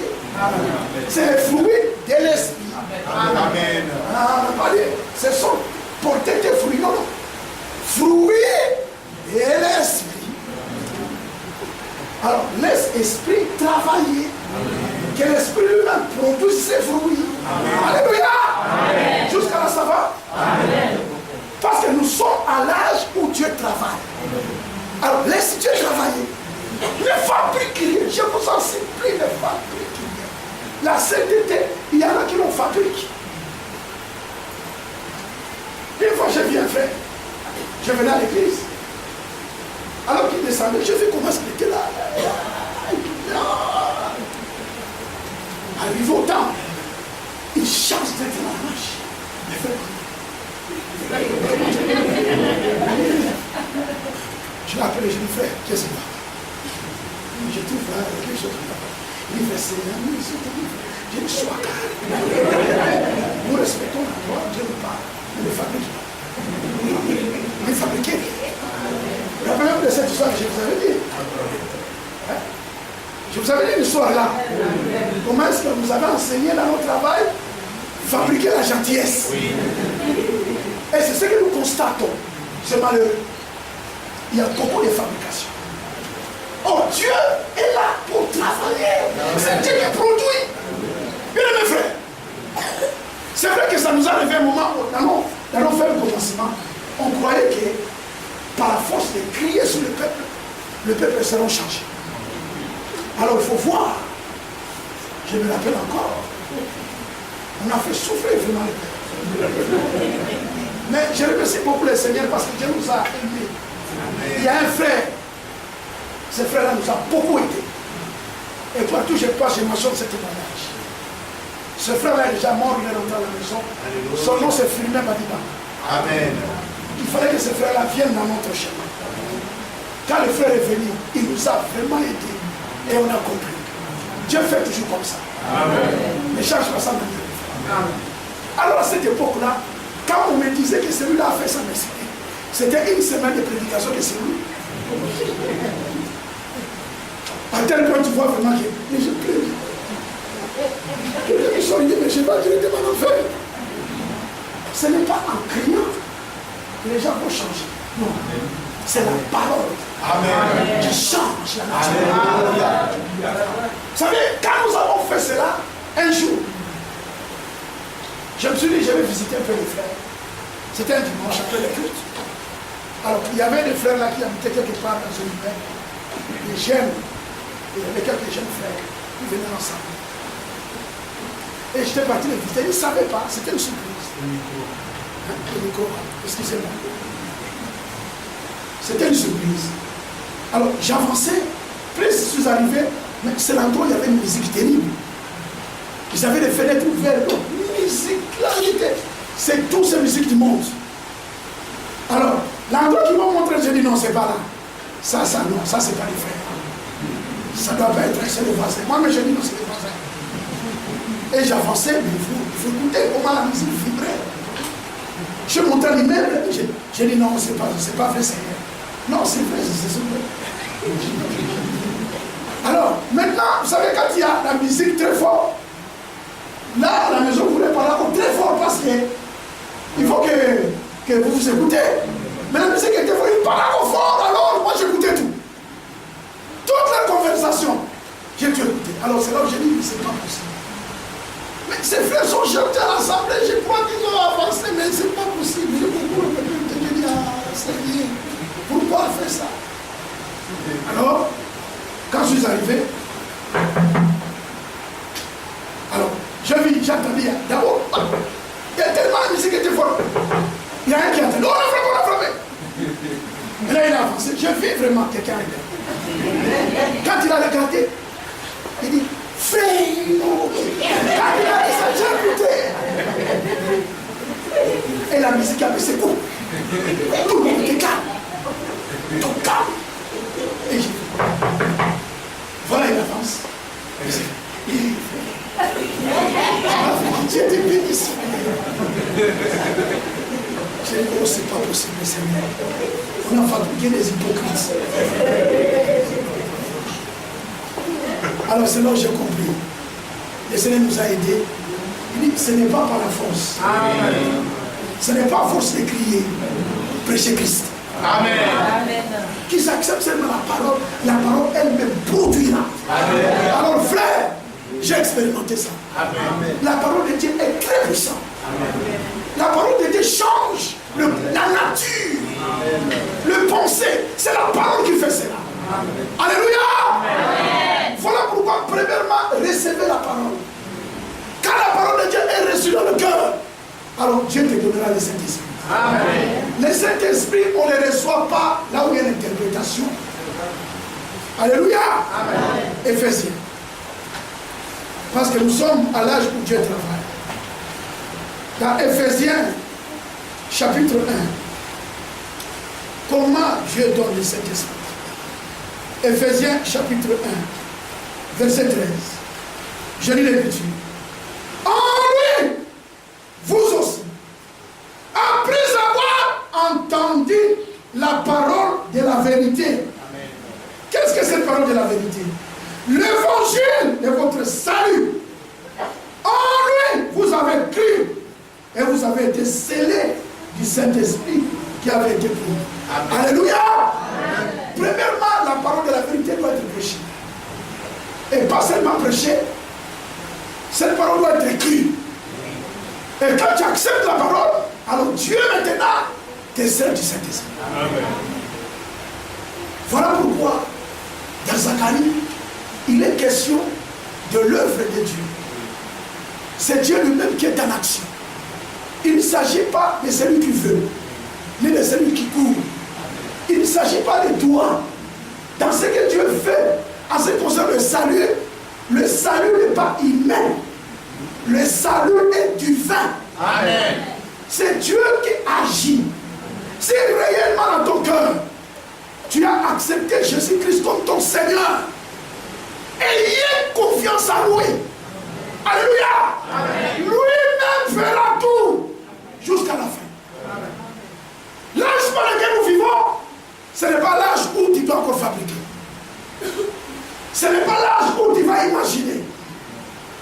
C'est le fruit de l'esprit. Amen. Ah, pas dit, ce sont porter tes fruits, non, non. Fruits de l'esprit. Alors, laisse l'esprit travailler. Amen. Que l'esprit lui-même produise ses fruits. Amen. Alléluia. Amen. Jusqu'à là, ça va? Amen. Parce que nous sommes à l'âge où Dieu travaille. Amen. Alors, laisse Dieu travailler. Ne fabriquez rien. Je vous en supplie, ne fabriquez rien. La sainteté, il y en a qui l'ont fabriqué. Une fois, je viens faire. Je venais à l'église. Alors qu'il descendait, je vis comment il était là. Arrivé au temple, il change d'être dans la marche. Je l'ai appelé, je lui ai fait, qu'est-ce qu'il va? Je trouve quelque chose qui va. Il fait Seigneur, nous sommes je ne sois calme. Nous respectons la loi, Dieu nous parle. Il ne fabrique pas. Il ne fabrique rien. La première de cette histoire que je vous avais dit. Hein? Je vous avais dit une histoire là. Comment est-ce que vous avez enseigné dans notre travail fabriquer la gentillesse? Oui. Et c'est ce que nous constatons. C'est malheureux. Il y a beaucoup de fabrication. Oh, Dieu est là pour travailler. C'est Dieu qui produit. Bien mes frères, c'est vrai que ça nous a arrivé un moment où dans nos faibles commencements, on croyait que par la force de crier sur le peuple sera changé. Alors il faut voir. Je me rappelle encore. On a fait souffrir vraiment le peuple. Mais je remercie beaucoup le Seigneur parce que Dieu nous a aidés. Il y a un frère. Ce frère-là nous a beaucoup aidés. Et partout je passe, je mentionne ce témoignage. Ce frère-là est déjà mort, il est rentré à la maison. Son nom c'est Firmin Madiba. Amen. Il fallait que ce frère-là vienne dans notre chemin. Quand le frère est venu, il nous a vraiment aidés. Et on a compris. Dieu fait toujours comme ça. Amen. Ne cherche pas ça maintenant. Alors à cette époque-là, quand on me disait que celui-là a fait ça, c'était une semaine de prédication de celui. À tel point tu vois vraiment que mais je prie. Ils sont dit, mais je ne vais pas directement en enfer. Ce n'est pas en criant que les gens vont changer. Non. C'est la parole qui change la nature. Vous savez, quand nous avons fait cela, un jour, je me suis dit, je vais visiter un peu les frères. C'était un dimanche après le culte. Alors, il y avait des frères là qui habitaient quelque part dans une maison. Des jeunes. Il y avait quelques jeunes frères qui venaient ensemble. Et j'étais parti les visiter. Ils ne savaient pas, c'était une surprise. Le micro, excusez-moi. C'était une surprise. Alors, j'avançais. Plus je suis arrivé, mais c'est l'endroit où il y avait une musique terrible. Ils avaient des fenêtres ouvertes. Donc, musique, là, c'est toutes ces musiques du monde. Alors, l'endroit qu'ils m'ont montré, j'ai dit non, c'est pas là. Ça, non, ça, c'est pas les frères. Ça doit pas être, c'est le voisin. Moi, mais j'ai dit non, c'est le voisin. Et j'avançais, mais il faut écouter comment la musique vibrait. Je montais l'immeuble, j'ai dit non, c'est pas vrai, c'est vrai. Non, c'est vrai, c'est vrai. Alors, maintenant, vous savez, quand il y a la musique très forte, là, la maison voulait parler encore très fort parce que il faut que vous vous écoutez. Mais la musique était forte, il parlait encore fort, alors moi j'écoutais tout. Toute la conversation, j'ai tout écouté. Alors c'est là où j'ai dit, mais c'est pas possible. Mais ces frères sont jetés à l'assemblée, je crois qu'ils ont avancé, mais c'est pas possible. J'ai beaucoup répété, j'ai dit, ah, Seigneur, pourquoi faire ça? Alors, quand je suis arrivé, alors, j'ai entendu, d'abord, il y a tellement de musique qui était forte. Il y a un qui a entendu, on a frappé. Et là, il a avancé. J'ai vu vraiment quelqu'un arriver. Quand il a regardé, il dit, fais-nous. Quand il a dit ça, j'ai écouté. Et la musique a baissé beaucoup. Tout le monde était calme. Tout calme. Et j'ai dit, voilà, il avance. Dieu te bénisse. J'ai dit, oh, c'est pas possible, Seigneur. On a fabriqué des hypocrites. Alors c'est là où j'ai compris. Le Seigneur nous a aidés. Il dit, ce n'est pas par la force. Amen. Ce n'est pas à force de crier. Prêcher Christ. Amen. Qu'ils acceptent seulement la parole elle-même produira. Amen. Alors frère, j'ai expérimenté ça. Amen. La parole de Dieu est très puissante. Amen. La parole de Dieu change la nature, le pensée. C'est la parole qui fait cela. Amen. Alléluia. Amen. Voilà pourquoi, premièrement, recevez la parole. Quand la parole de Dieu est reçue dans le cœur, alors Dieu te donnera le Saint-Esprit. Amen. Le Saint-Esprit, on ne le reçoit pas là où il y a l'interprétation. Alléluia. Amen. Éphésiens. Parce que nous sommes à l'âge où Dieu travaille. Dans Éphésiens, chapitre 1, comment Dieu donne le Saint-Esprit? Éphésiens, chapitre 1, verset 13. Je lis l'Écriture. En lui, vous aussi, après avoir entendu la parole de la vérité. Qu'est-ce que cette parole de la vérité? L'évangile de votre salut. En lui, vous avez cru et vous avez été scellés du Saint-Esprit qui avait été pris. Alléluia. Amen. Premièrement, la parole de la vérité doit être prêchée. Et pas seulement prêchée, cette parole doit être écrite. Et quand tu acceptes la parole, alors Dieu maintenant te scelle du Saint-Esprit. Voilà pourquoi, dans Zacharie, il est question de l'œuvre de Dieu. C'est Dieu lui-même qui est en action. Il ne s'agit pas de celui qui veut, ni de celui qui court. Il ne s'agit pas de toi. Dans ce que Dieu fait, en ce qui concerne le salut n'est pas humain. Le salut est divin. Amen. C'est Dieu qui agit. Si réellement dans ton cœur, tu as accepté Jésus-Christ comme ton Seigneur, ayez confiance en lui. Alléluia. Lui-même fera tout jusqu'à la fin. L'âge par lequel nous vivons, ce n'est pas l'âge où tu dois encore fabriquer. Ce n'est pas l'âge où tu vas imaginer.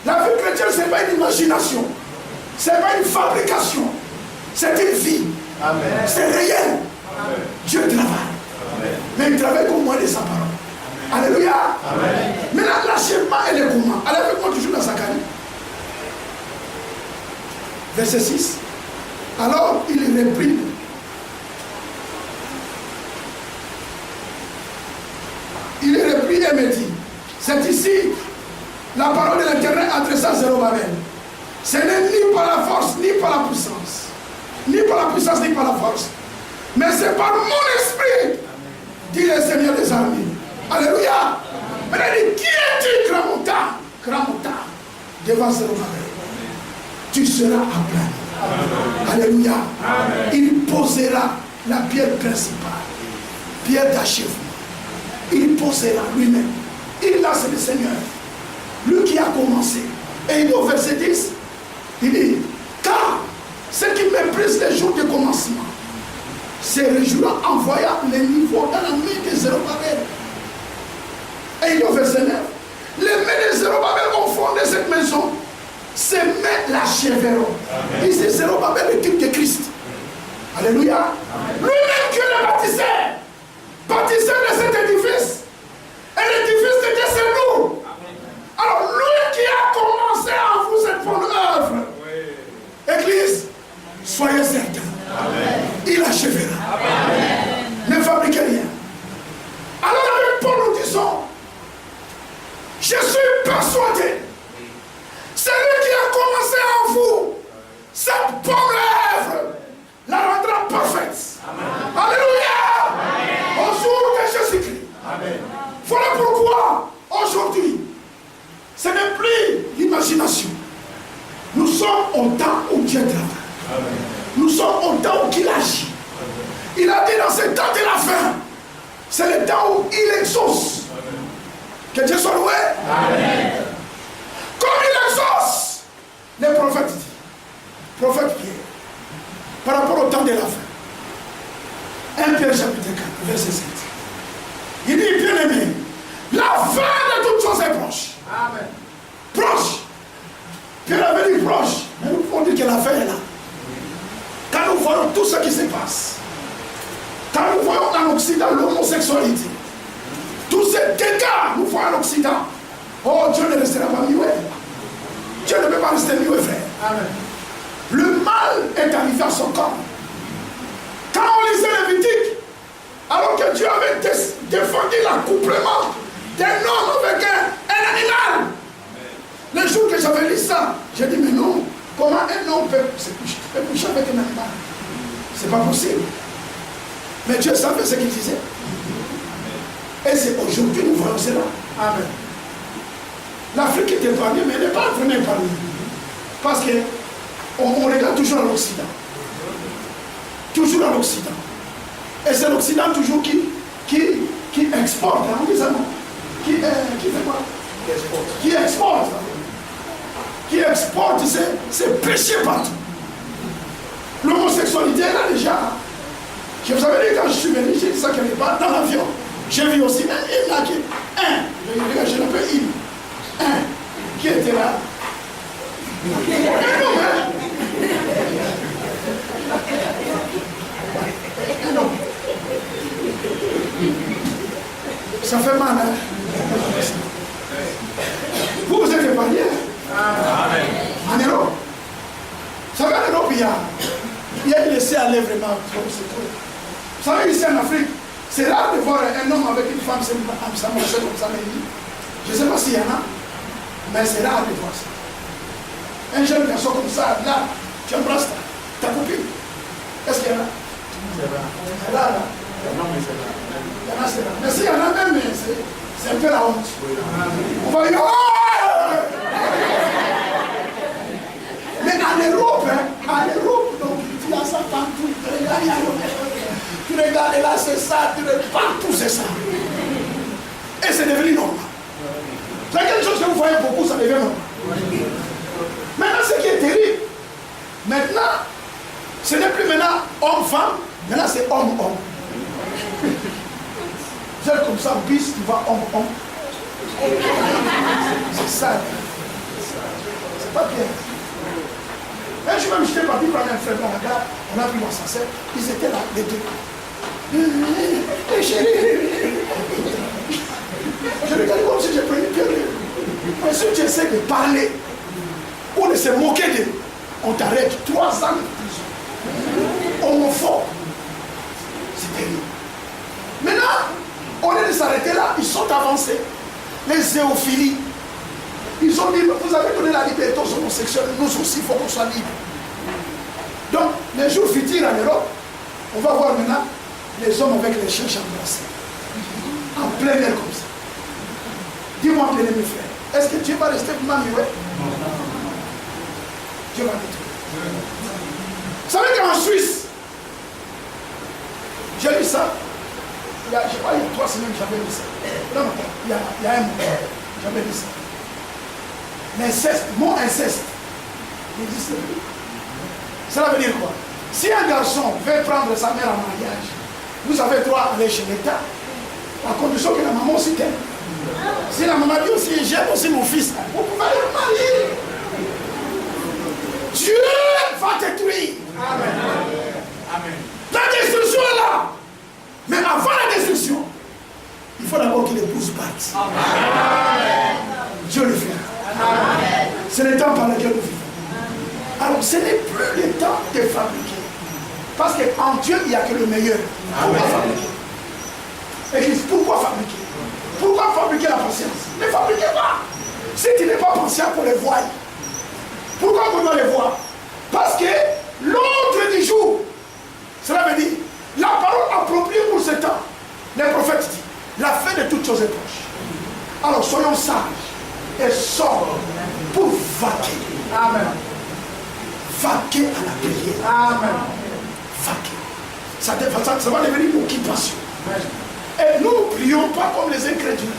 La vie chrétienne, ce n'est pas une imagination. Ce n'est pas une fabrication. C'est une vie. C'est réel. Amen. Dieu travaille. Amen. Mais il travaille comme moi de sa parole. Amen. Alléluia. Amen. Maintenant, l'achèvement, elle est comment? Allez avec moi toujours dans Zacharie. Verset 6. Alors, il réprime. Il reprit et me dit, c'est ici la parole de l'Éternel adressée à Zérobabel. Ce n'est ni par la force, ni par la puissance. Ni par la puissance, ni par la force. Mais c'est par mon esprit, dit le Seigneur des armées. Alléluia. Maintenant, il dit, qui es-tu, grand montagne, devant Zérobabel? Tu seras aplani. Alléluia. Amen. Il posera la pierre principale, pierre d'achèvement. Il posera lui-même. Il là, c'est le Seigneur. Lui qui a commencé. Et il dit au verset 10, il dit, car ceux qui méprisent les jours de commencement se réjouiront en voyant les niveaux dans la main de Zérobabel. Et il dit au verset 9, les mains de Zérobabel ont fondé cette maison. Ces mains l'achèveront. Il dit Zérobabel, le type de Christ. Alléluia. Lui-même qui est le bâtisseur de cet édifice. Et l'édifice de Dieu, c'est nous. Alors, lui qui a commencé en vous cette bonne œuvre. Église, soyez certains. Amen. Il achèvera. Amen. Ne fabriquez rien. Alors, avec Paul, nous disons, je suis persuadé, celui qui a commencé en vous cette bonne œuvre la rendra parfaite. Amen. Alléluia. Amen. Au jour de Jésus-Christ. Voilà pourquoi, aujourd'hui, ce n'est plus l'imagination. Nous sommes au temps où Dieu travaille. Nous sommes au temps où il agit. Il a dit dans ce temps de la fin, c'est le temps où il exauce. Que Dieu soit loué. Amen. Comme il exauce, les prophètes disent, prophète Pierre, par rapport au temps de la fin. 1 Pierre chapitre 4, verset 7. Il dit, bien aimé, la fin de toutes choses est proche. Amen. Proche. Pierre avait dit proche. Mais nous pouvons dire que la fin est là. Quand nous voyons tout ce qui se passe, quand nous voyons en Occident l'homosexualité, tous ces dégâts, nous voyons en Occident, oh, Dieu ne restera pas muet. Dieu ne peut pas rester muet, frère. Amen. Le mal est arrivé à son corps. Quand on lisait Lévitique, alors que Dieu avait défendu l'accouplement d'un homme avec un animal. Le jour que j'avais lu ça, j'ai dit, mais non, comment un homme peut coucher avec un animal? C'est pas possible. Mais Dieu savait ce qu'il disait. Et c'est aujourd'hui nous voyons cela. Amen. L'Afrique est épargnée, mais elle n'est pas vraiment épargnée. Parce qu'on regarde toujours à l'Occident. Toujours à l'Occident. Et c'est l'Occident toujours qui exporte. Hein, on dit ça, non? Qui fait quoi? Qui exporte. Qui exporte c'est péché partout. L'homosexualité est là déjà. Je vous avais dit quand je suis venu, j'ai dit ça quelque part dans l'avion. J'ai vu aussi un là qui je l'appelle il. Un qui était là. Un homme, hein? Un homme. Ça fait mal, hein? Vous êtes épargnés. En Europe. Vous savez, en Europe, il y a laissé aller vraiment. Vous savez, ici en Afrique, c'est rare de voir un homme avec une femme, ça marche comme ça, mais je ne sais pas s'il y en a, mais c'est rare de voir ça. Un jeune garçon comme ça, là, tu embrasses ta copine. Est-ce qu'il y en a? C'est rare, là. Non, mais c'est rare. Il y en a, c'est rare. Mais s'il y en a même, c'est un peu la honte. On va dire, oh! Mais en Europe, donc, il Tu regardes là, c'est ça, tu regardes partout, c'est ça. Et c'est devenu normal. C'est quelque chose que vous voyez beaucoup, ça devient normal. Maintenant, ce qui est terrible, maintenant, ce n'est plus maintenant homme-femme, maintenant c'est homme-homme. Vous êtes comme ça, bis, tu vas homme-homme. C'est ça. C'est pas bien. Un jour même, j'étais parti prendre un frère dans la gare, on a pris mon sachet, ils étaient là, les deux. Chérie. Je regardais comme si j'ai pris une pierre. Mais si tu essaies de parler ou de se moquer d'eux, on t'arrête 3 ans de prison. Homophobe. C'est terrible. Maintenant, au lieu de s'arrêter là, ils sont avancés. Les zéophilies. Ils ont dit, vous avez donné la liberté aux homosexuels, nous aussi, il faut qu'on soit libres. Donc, les jours futurs en Europe, on va voir maintenant les hommes avec les chiens embrassés. En plein air comme ça. Dis-moi, bien aimé frère, est-ce que Dieu va rester pour m'améliorer? Dieu va détruire. Vous savez qu'en Suisse, j'ai lu ça, je ne sais pas, il y a 3 semaines j'avais lu ça. Non, il y a un mois, j'avais lu ça. L'inceste, mon inceste, n'existe plus. Cela veut dire quoi? Si un garçon veut prendre sa mère en mariage, vous avez droit à aller chez l'État, à condition que la maman aussi t'aime. Si la maman dit aussi, j'aime aussi mon fils, vous pouvez aller le marier. Dieu va détruire. Amen. Amen. La destruction est là. Mais avant la destruction, il faut d'abord qu'il épouse parte. Dieu le fait. C'est le temps par lequel nous vivons. Alors ce n'est plus le temps de fabriquer. Parce qu'en Dieu, il n'y a que le meilleur. Pourquoi fabriquer? Église, pourquoi fabriquer? Pourquoi fabriquer la patience? Ne fabriquez pas. Si tu n'es pas patient pour les voir. Pourquoi on doit les voir? Parce que l'ordre du jour, cela veut dire, la parole appropriée pour ce temps, les prophètes disent, la fin de toutes choses est proche. Alors soyons sages et sobres pour vaquer. Amen. Vaquer à la prière. Amen. Vaquer. Ça va devenir une occupation. Et nous ne prions pas comme les incrédules.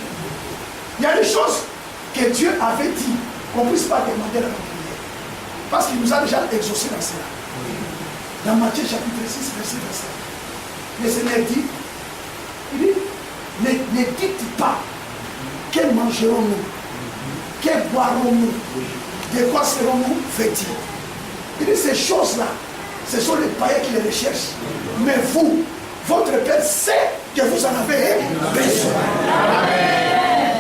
Il y a des choses que Dieu avait dit qu'on ne puisse pas demander dans la prière. Parce qu'il nous a déjà exaucé dans cela. Dans Matthieu chapitre 6, verset 27. Le Seigneur dit, il dit, ne dites pas, que mangerons-nous? Que boirons-nous? De quoi serons-nous vêtus? Il dit, ces choses-là, ce sont les païens qui les recherchent. Mais vous, votre Père sait que vous en avez besoin. Amen.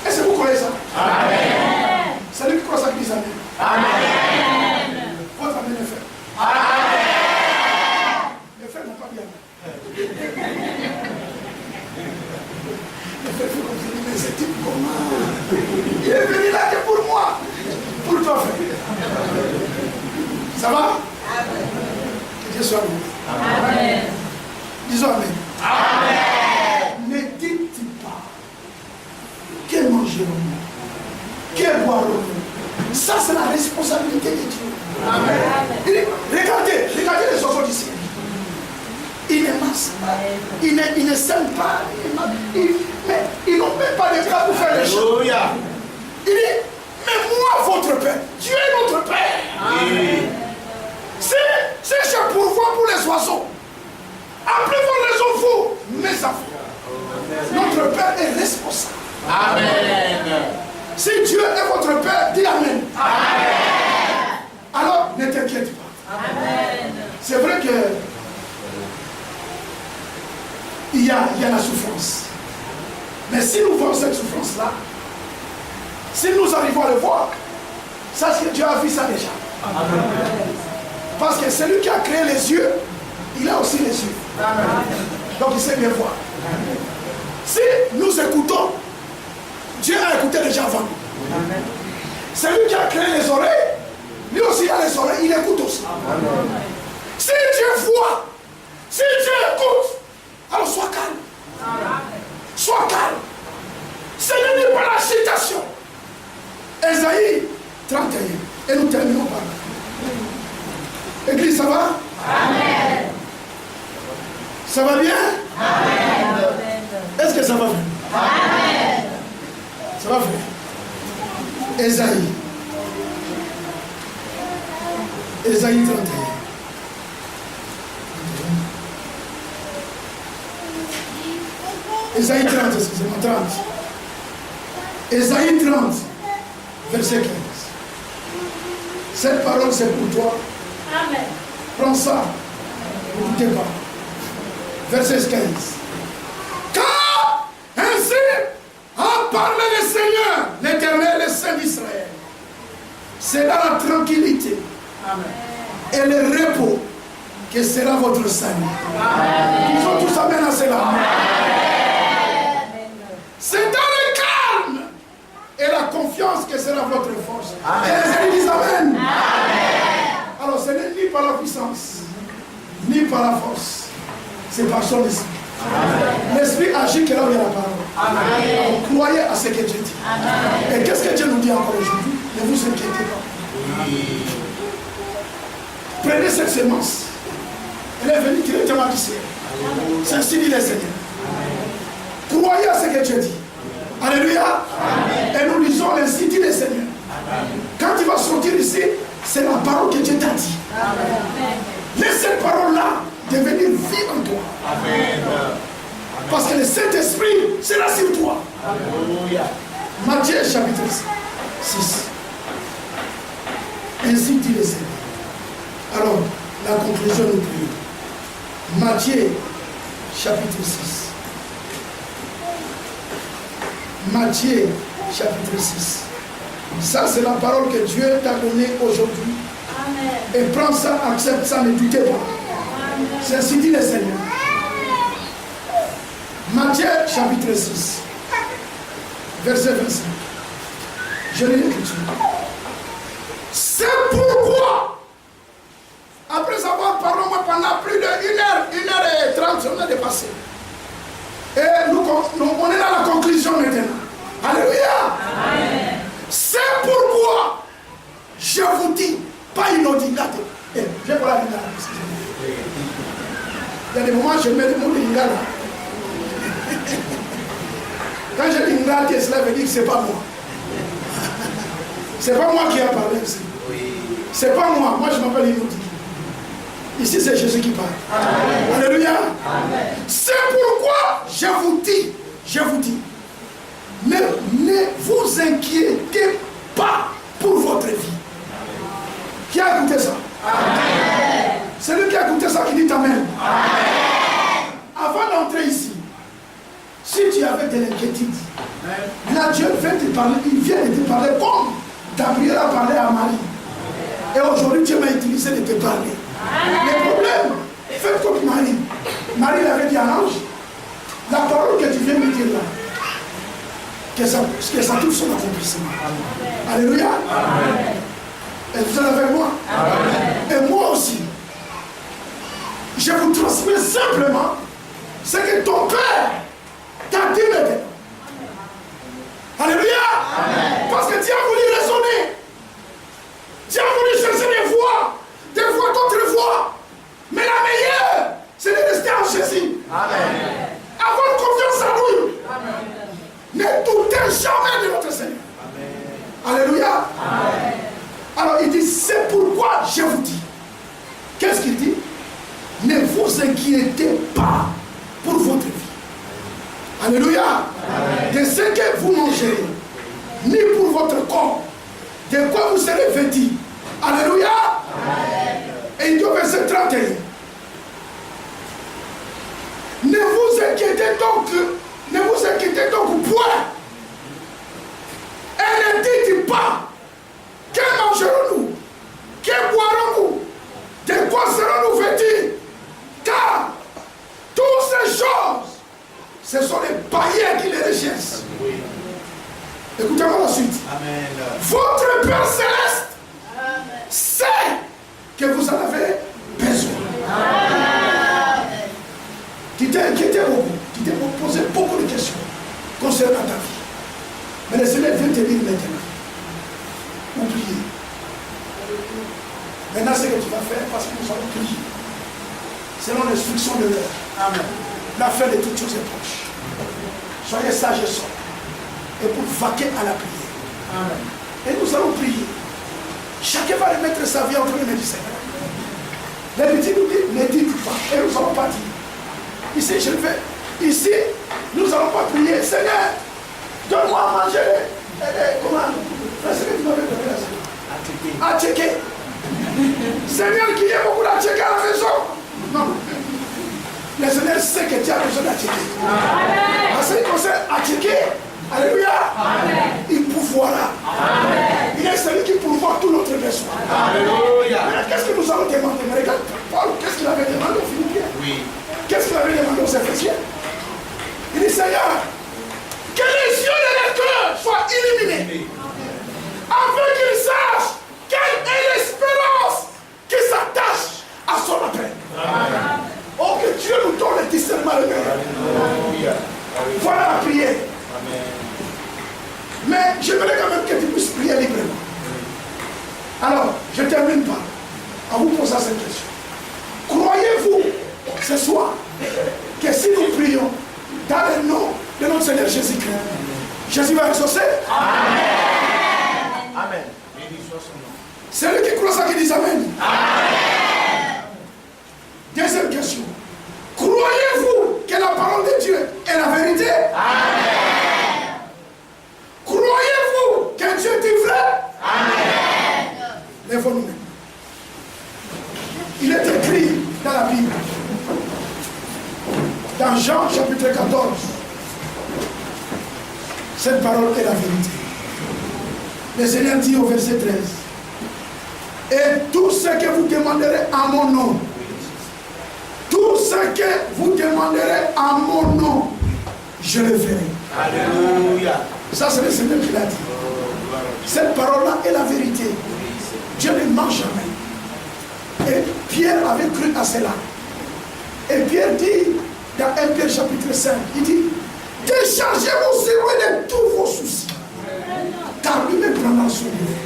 Est-ce que vous connaissez ça? Amen. C'est lui qui croit ça qui dit Amen. Amen. Votre Amen est fait. Amen. Les frères n'ont pas bien. Les frères font comme ça, mais c'est type comment? Il est venu là que pour moi. Pour toi, frère. Ça va? Amen. Que Dieu soit loué. Amen. Disons Amen. Amen. Ne dites pas, que mangerons-nous? Que boirons-nous? Ça, c'est la responsabilité de Dieu. Amen. Regardez les oiseaux d'ici. Ils ne massent pas, ils ne sèment pas, mais ils n'ont même pas de bras pour faire les choses. Il dit, mais moi, votre Père, Dieu est notre Père. Amen. Si je pourvois pour les oiseaux, appelez-vous les enfants, mes enfants. Notre Père est responsable. Amen. Si Dieu est votre Père, dis Amen. Amen. Alors, ne t'inquiète pas. Amen. C'est vrai que il y a la souffrance. Mais si nous voyons cette souffrance-là, si nous arrivons à le voir, sache que Dieu a vu ça déjà. Amen. Parce que celui qui a créé les yeux, il a aussi les yeux. Amen. Donc il sait bien voir. Amen. Si nous écoutons, Dieu a écouté déjà avant nous. Amen. Celui qui a créé les oreilles, lui aussi a les oreilles, il écoute aussi. Amen. Si Dieu voit, si Dieu écoute, alors sois calme. Amen. Sois calme. Ce n'est pas la citation. Ésaïe 31. Et nous terminons par là. Église, ça va? Ça va bien? Amen. Est-ce que ça va bien? Amen. Ça va bien. Ésaïe. Ésaïe 31. Ésaïe 30, excusez-moi, 30. Ésaïe 30, verset 15. Cette parole, c'est pour toi. Amen. Prends ça. N'écoutez pas. Verset 15. Car ainsi a parlé le Seigneur, l'Éternel, le Saint d'Israël. C'est dans la tranquillité. Amen. Et le repos que sera votre salut. Ils ont tous amen à cela. C'est dans le calme et la confiance que sera votre force. Et les disent amen. Alors ce n'est ni par la puissance, ni par la force. C'est par son esprit. L'esprit agit que là où il y a la parole. Vous croyez à ce que Dieu dit. Et qu'est-ce que Dieu nous dit encore aujourd'hui? Ne vous inquiétez pas. Prenez cette semence. Elle est venue directement du ciel. C'est ainsi dit le Seigneur. Croyez à ce que Dieu dit. Alléluia. Et nous lisons ainsi dit le Seigneur. Quand il va sortir ici, c'est la parole que Dieu t'a dit. Laisse cette parole-là devenir vie en toi. Parce que le Saint-Esprit sera sur toi. Matthieu chapitre 6. Ainsi dit le Seigneur. Alors, la conclusion nous prie. Matthieu chapitre 6. Matthieu chapitre 6. Ça, c'est la parole que Dieu t'a donnée aujourd'hui. Et prends ça, accepte ça, ne doutez pas. C'est ainsi dit le Seigneur. Matthieu chapitre 6, verset 25. Je lis l'écriture. C'est pourquoi, après avoir parlé pendant plus d'1 heure et 30, on a dépassé. Et on est dans la conclusion maintenant. Alléluia. Amen. C'est pourquoi je vous dis, pas inaudible. Je vais voir la lingala. Il y a des moments où je mets le mot lingala. Quand je dis lingala, cela veut dire que ce n'est pas moi. Ce n'est pas moi qui a parlé ici. Ce n'est pas moi. Moi, je m'appelle inaudible. Ici, c'est Jésus qui parle. Amen. Alléluia. Amen. C'est pourquoi je vous dis, ne vous inquiétez pas pour votre vie. Qui a écouté ça? Amen. Celui qui a écouté ça, qui dit Amen. Amen. Avant d'entrer ici, si tu avais de l'inquiétude, là Dieu vient te parler, il vient de te parler comme Gabriel a parlé à Marie. Et aujourd'hui, Dieu m'a utilisé de te parler. Le problème, faites comme Marie. Marie l'avait dit à l'ange, la parole que tu viens me dire là, que ça trouve son accomplissement. Alléluia. Amen. Et vous êtes avec moi. Amen. Et moi aussi. Je vous transmets simplement ce que ton Père t'a dit maintenant. Alléluia. Amen. Parce que Dieu a voulu raisonner. Dieu a voulu chercher des voies d'autres voies. Mais la meilleure, c'est de rester en Jésus. Amen. Avoir confiance en lui. Amen. Ne doutez jamais de notre Seigneur. Amen. Alléluia. Amen. Alors il dit, c'est pourquoi je vous dis. Qu'est-ce qu'il dit? Ne vous inquiétez pas pour votre vie. Alléluia. Amen. De ce que vous mangerez, ni pour votre corps, de quoi vous serez vêtis. Alléluia. Amen. Et il dit au verset 31. Ne vous inquiétez donc point. Et ne dites pas, que mangerons-nous? Que boirons-nous? De quoi serons-nous vêtus? Car toutes ces choses, ce sont les païens qui les recherchent. Écoutez-moi la suite. Amen. Votre Père Céleste sait que vous en avez besoin. Amen. Tu t'es inquiété beaucoup. Tu t'es posé beaucoup de questions concernant ta vie. Mais le Seigneur vient te dire maintenant. Oubliez. Maintenant, ce que tu vas faire, parce que nous allons prier. selon l'instruction de l'heure. Amen. La fin de toutes choses est proche. Soyez sages et sobres. Et pour vaquer à la prière. Amen. Et nous allons prier. Chacun va remettre sa vie entre les mains du Seigneur. L'Évêque nous dit, ne dites pas. Et nous allons pas dire. Ici, je le fais. Ici, nous n'allons pas prier. Seigneur, donne-moi à manger. Comment? C'est ce que tu m'avais donné là. À checker. Seigneur, qu'il y ait beaucoup à checker à la maison. Non. Le Seigneur sait que tu as besoin de checker. Parce qu'il concerne à checker. Alléluia. Amen. Il pourvoira. Amen. Il est celui qui pourvoit tout notre besoin. Alléluia. Qu'est-ce que nous allons demander? Mais regarde, Paul, qu'est-ce qu'il avait demandé aux Philippiens? Oui. Qu'est-ce qu'il avait demandé aux Éphésiens? Il dit, Seigneur, que les yeux de leur cœur soient illuminés, afin qu'ils sachent quelle est l'espérance qui s'attache à son appel. Amen. Oh, que Dieu nous donne le discernement. Voilà la prière. Amen. Mais j'aimerais quand même que tu puisses prier librement. Alors, je termine par en vous posant cette question. Croyez-vous ce soir que si nous prions dans le nom de notre Seigneur Jésus-Christ, Jésus va exaucer? Amen. Amen. C'est lui qui croit ça qui dit Amen. Amen. Deuxième question. Croyez-vous que la parole de Dieu est la vérité? Amen. Croyez-vous que Dieu dit vrai? Amen. Lèvons-nous. Il est écrit dans la Bible, dans Jean chapitre 14, cette parole est la vérité. Le Seigneur dit au verset 13, et tout ce que vous demanderez à mon nom, tout ce que vous demanderez à mon nom, je le ferai. Alléluia. Ça, c'est le Seigneur qui l'a dit. Cette parole-là est la vérité. Dieu ne ment jamais. Et Pierre avait cru à cela. Et Pierre dit, dans 1 Pierre chapitre 5, il dit, déchargez-vous sur lui de tous vos soucis. Car lui-même prendra soin de vous.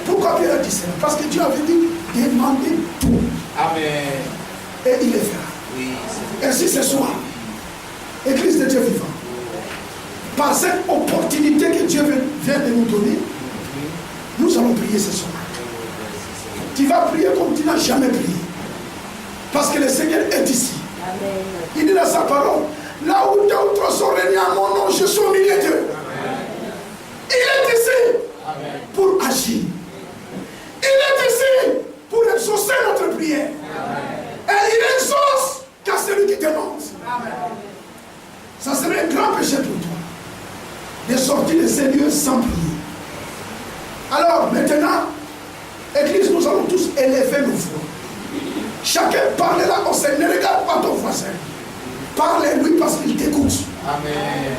Pourquoi Pierre a dit cela? Parce que Dieu avait dit, demandez tout. Amen. Et il le fera. Oui. Ainsi ce soir, Église de Dieu vivant, par cette opportunité que Dieu vient de nous donner, nous allons prier ce soir. Tu vas prier comme tu n'as jamais prié. Parce que le Seigneur est ici. Amen. Il dit dans sa parole, là où deux ou trois sont réunis à mon nom, je suis au milieu d'eux. Il est ici. Amen. Pour agir. Il est ici pour exaucer notre prière. Amen. Et il exauce qu'à celui qui demande. Amen. Ça serait un grand péché pour toi de sortir de ces lieux sans prier. Alors maintenant, Église, nous allons tous élever nos voix. Chacun parle là au Seigneur. Ne regarde pas ton voisin. Parle-lui parce qu'il t'écoute. Amen.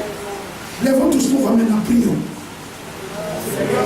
Lèvons tous nos voix maintenant, prions. Seigneur,